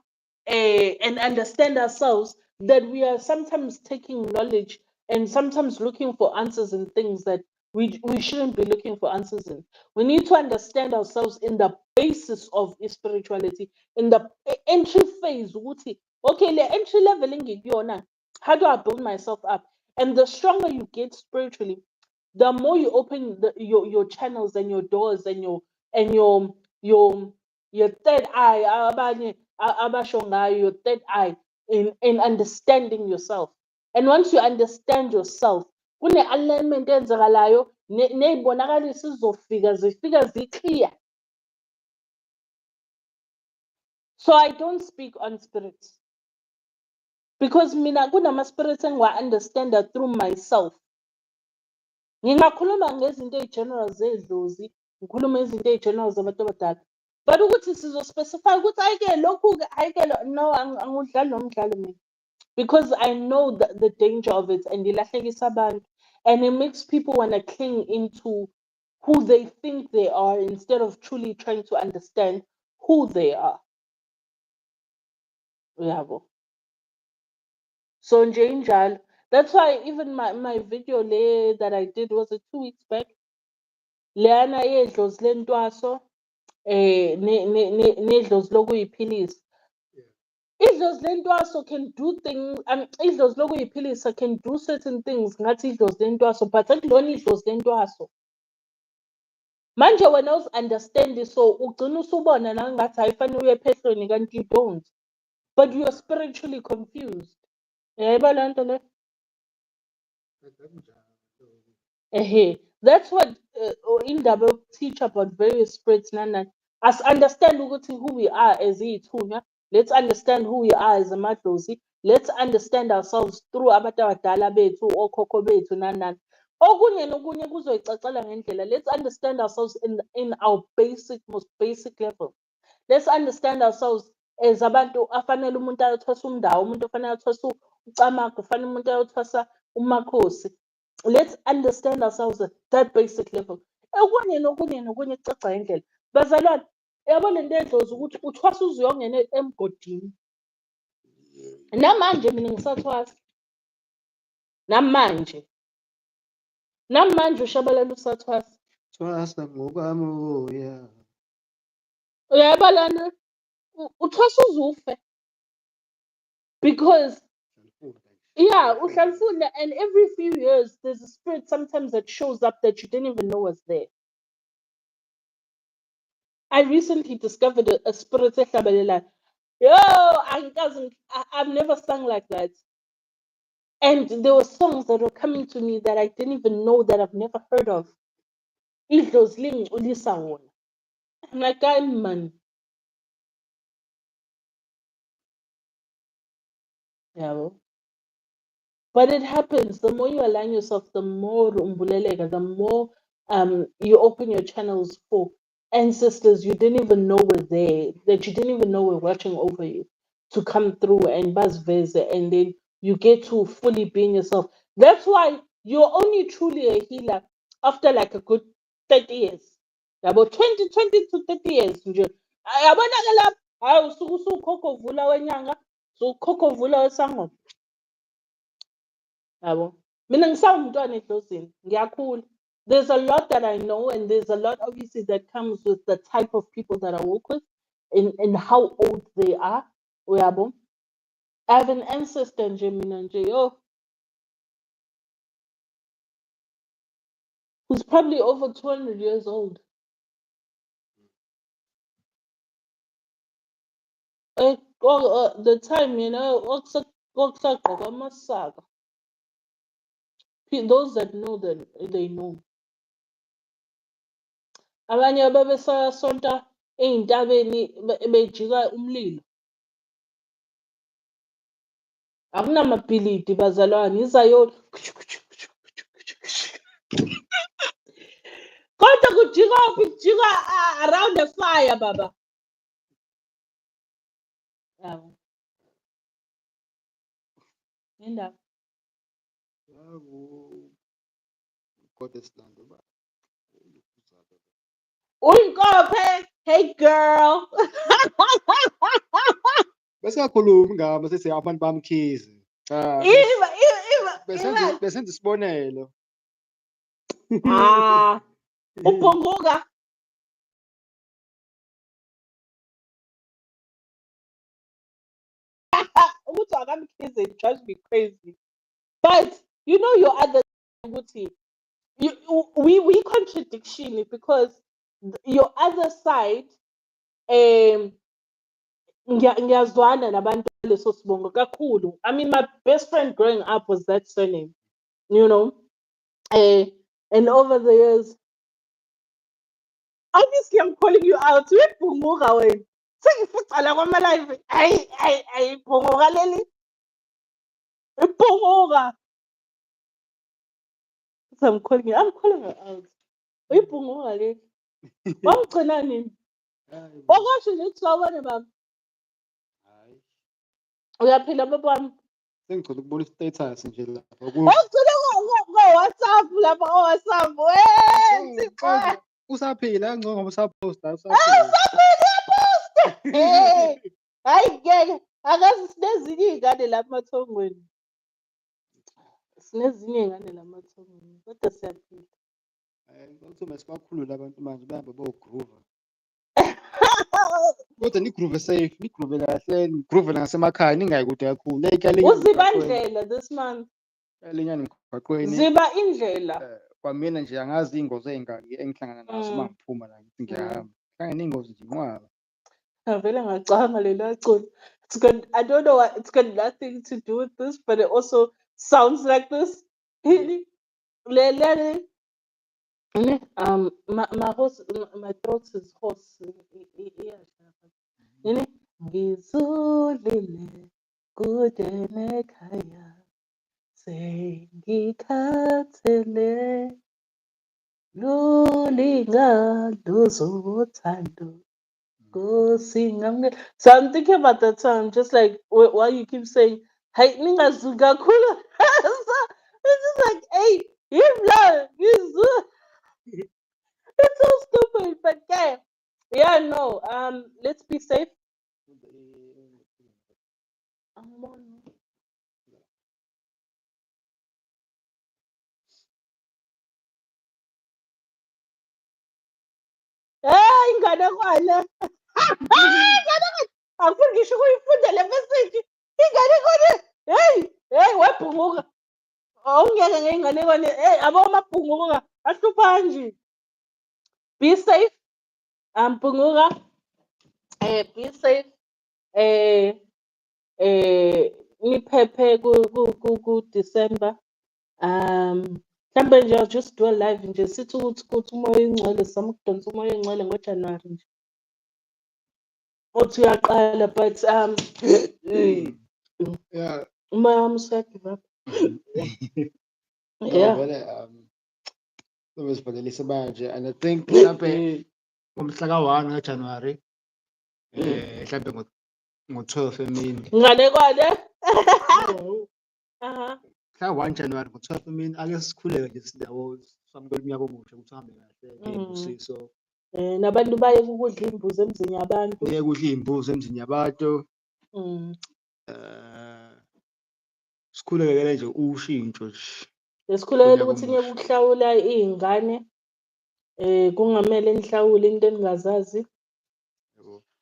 and understand ourselves that we are sometimes taking knowledge and sometimes looking for answers in things that we shouldn't be looking for answers in. We need to understand ourselves in the basis of spirituality, in the entry phase. Okay, the entry level ngikuyona, how do I build myself up? And the stronger you get spiritually, the more you open your channels and your doors and your third eye, abasho ngayo, your third eye in understanding yourself. And once you understand yourself, kune-alignment eyenzakalayo ney'bonakalisi zifika zi-clear. So I don't speak on spirits because mina kunama-spirits engiwa-understanda through myself. Ngingakhuluma ngezinto ey'general zedlozi, ngikhulume izinto ey'general zabantu abadala. But ukuthi sizo-specify ukuthi hhayi-ke lokhu-ke, hhayi-ke no, angudlali lo mdlalo mina. Because I know the danger of it and ilahlekisa abantu. And it makes people want to cling into who they think they are instead of truly trying to understand who they are. Uyabo. So nje injalo. That's why even my video that I did, was it 2 weeks back? Leyana yedlozi lentwaso nedlozi lokuyiphilisa. Idlozi lentwaso can do things, idlozi lokuyiphilisa can do certain things ngathi idlozi lentwaso, but akulona idlozi lentwaso. Manje wena uzi-understand, so ugcina usubona nangathi hayi fanele uye ephehlweni kanti you don't. But you are spiritually confused. Yayibona le nto le? That's what indaba teach about various spirits nani. As understand ukuthi who we are as iy'thunywa. Let's understand who we are as amadlozi. Let's understand ourselves through abantu abadala bethu, okhokho bethu nani. Okunye nokunye kuzoyicacela ngendlela. Let's understand ourselves in our most basic level. Let's understand ourselves as abantu afanele umuntu ayothwasa umndawo, umuntu afanele athwasa ucamagu, kufanele umuntu ayothwasa umakhosi. Let's understand ourselves at that basic level. Okunye nokunye kucaca ngendlela. Bazalwane, yabo le nto edlozi ukuthi uthwasa uze uyongena emgodini. Namanje mina ngisathwasa. Namanje ushabalala usathwasa. Thwasa ngokamoya. Uyayibona lana? Uthwasa uze ufe. Because yeah, uhlala and every few years there's a spirit sometimes that shows up that you didn't even know was there. I recently discovered a spirit ehlabelela. Yo, I've never sung like that. And there were songs that were coming to me that I didn't even know, that I've never heard of. Idlozi lingigculisa wona. I'm like, hayi man. Yabo. But it happens. The more you align yourself, the more umbulelega, the more you open your channels for ancestors you didn't even know were there, that you didn't even know were watching over you, to come through and buzz versa, and then you get to fully being yourself. That's why you're only truly a healer after like a good 30 years. About 20 to 30 years. Nje. Yabona ke lapha, hayi usuke usukhokho vula wenyanga, usukhokho vula wesango. Yabo. Mina ngisawumntwana edlozini, ngiyakhula. There's a lot that I know, and there's a lot obviously that comes with the type of people that I work with, and how old they are. Uyabo. I have an ancestor nje mina nje, who's probably over 200 years old. The time, okusagqoka amasaka. Those that know, that they know. Abanye babesasonta ey'ntabeni bejika umlilo. Akunamabhilidi bazalwane, izayoni. Kodwa kujika kuphi? Kujika around the fire, baba. Yabo. Indaba. Uyinkophe, hey girl. Besingakhulumi ngabo sithi abantu bamkhize. Cha, Iba. besenza isibonelo. Ubhunguka. Ukuthi akamkhize, it drives me crazy. But you know your other ukuthi, we contradiction, because your other side, ngiyazwana nabantu leso sibongo kakhulu. I mean, my best friend growing up was that surname, you know. And over the years, obviously I'm calling you out. Uyibhunguka wena. Sengifica la kwama-live. Ayi, ibhunguka leli. Ibhunguka. So I'm calling her out. Uyibhunguka leli. Wamgcina nini? Okwasho nje ukuthi wabona baba. Uyaphila baba wami. Sengicela ukubona i-status nje lapha. Awugcine ko-WhatsApp lapha, ko-WhatsApp. Thixo. Usaphila ngcono ngoba usaphosta Usaphila uyaposta. Hayi ngeke. Akazi sinezinye iy'ngane la emathongweni. Sinezinye iy'ngane la emathongweni. Kodwa siyaphila. Ukuthi masibakhulule abantu manje bahambe bogroova. Kodwa nigruve safe, nigruve kahle, nigruve nasemakhaya, ningayi kude kakhulu. Uziba indlela this month. Elinyani emgwaqweni. Ziba indlela. Kwamina nje angazi iy'ngozi engihlangana nazo uma ngiphuma la ngithi ngiyahamba. Hlangana ney'ngozi nje inqwaba. Ngavele ngacabanga lela culo. I don't know what, it's got nothing to do with this, but it also sounds like this. My horse, my throat is hoarse. Ngizulile kude nekhaya, sengikhathele, lulinga luzothando. So I'm thinking about that song, just like why you keep saying, "Hey, ningazuga kula." So it's just like, hey, it's so stupid, but yeah, no. Let's be safe. Hey, inganekwane. Inganekwane. Angifuni ngisho ukuyifunda le message. Inganekwane. Hey, webhunguka. Awungeke ngey'nganekwane. Hey, abo amabhunguka ahlupha kanje. Be safe. Bhunguka. Be safe. niphephe ku-December. Mhlambe nje I'll just do a live nje sithi ukuthi umoya oyingcwele sizama ukudonsa umoya oyingcwele ngoJanuwari nje. Uthi uyaqala but Yeah. umoya wami usuyagive up. No, Yeah. vele sizobhadalisa manje and I think mhlampe ngomhla ka-1 kaJanuwari mhlampe ngo-12 emini. Nganekwane. No. Aha. Mhla 1 Januwari ngo-12 emini ake sikhuleke nje sindawo samukela unyaka omusha ukuthi uhambe kahle ngeyibusiso. Nabantu baye ukudla imbuzi emzini yabantu. Kuye kudla iy'mbuzi emzini yabantu. Sikhulekele nje ushintsho nje. Esikhulekela ukuthi niyeke ukuhlawula iy'ngane. Kungamele nihlawule into eningazazi.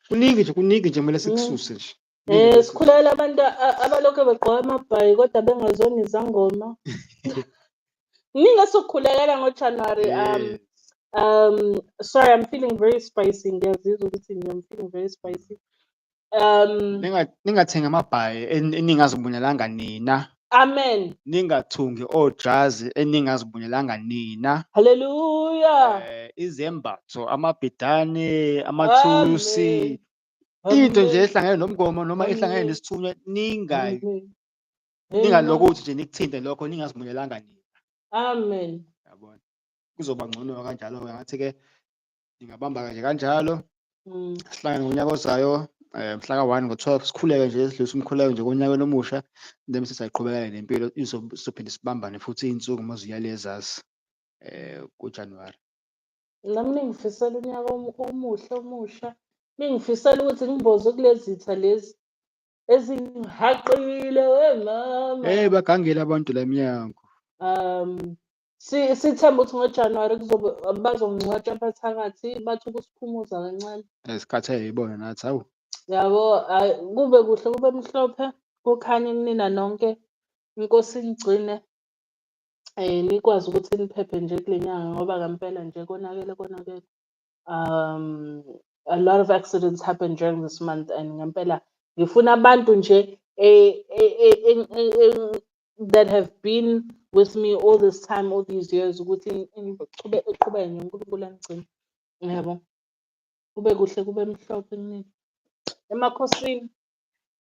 Kuningi nje kumele sikususe nje. Sikhulekela abantu abalokhu begqoka amabhayi kodwa bengazona izangoma. Kuningi esikukhulekela ngoJanuwari. Sorry, I'm feeling very spicy. Ngiyazizwa ukuthi I'm feeling very spicy. Ningathengi amabhayi eningazibunelanga nina. Amen. Ningathungi ojazi eningazibunelanga nina. Hallelujah. Izembatho, amabhidane, amathusi, into nje ehlangene nomgomo noma ehlangene nesithunywa ningalokho ukuthi nje nikuthinte lokho ningazibunelanga nina. Amen. Yabona. Kuzoba ngcono kanjalo-ke ngathi-ke ningabamba nje kanjalo. Sihlangane ngonyaka ozayo mhla ka-1 ngo-12 sikhuleke nje sidlulise umkhuleko nje konyakeni omusha then bese sayaqhubekela nempilo sizophinde sibambane futhi iy'nsuku uma ziyalezazi kuJanuwari. Nami ningifisela unyaka omusha. Ningifisela ukuthi ngimboze kulezi zitha lezi ezingihaqile mama. Bagangile abantu la emnyango. Sithemba ukuthi ngoJanuwari bazongcwatsha abathakathi bathi ukusiphumuza kancane. Sikhathele yibona nathi hawu. Yabo, kube kuhle kube mhlophe kukhanye kunina nonke. Inkosi ingigcine. Nikwazi ukuthi niphephe nje kule nyanga ngoba ngempela nje konakele. A lot of accidents happen during this month and ngempela ngifuna abantu nje that have been with me all this time, all these years ukuthi iqhubeke nje uNkulunkulu angigcine. Yabo. Kube kuhle kube mhlophe kunina. Emakhosini.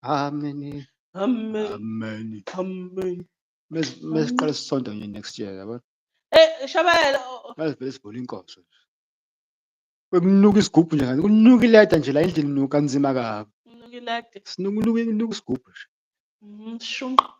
Amen. Amen. Amen. Amen. Mesiqala isisonto nje next year yabona. Shabayela. Masivele sivule inkoso. Bekunuka isigubhu nje kanti kunuka ileda nje la endlini nuka kanzima kabi. Kunuka ilade. Sinuka isigubhu nje. Shunqa.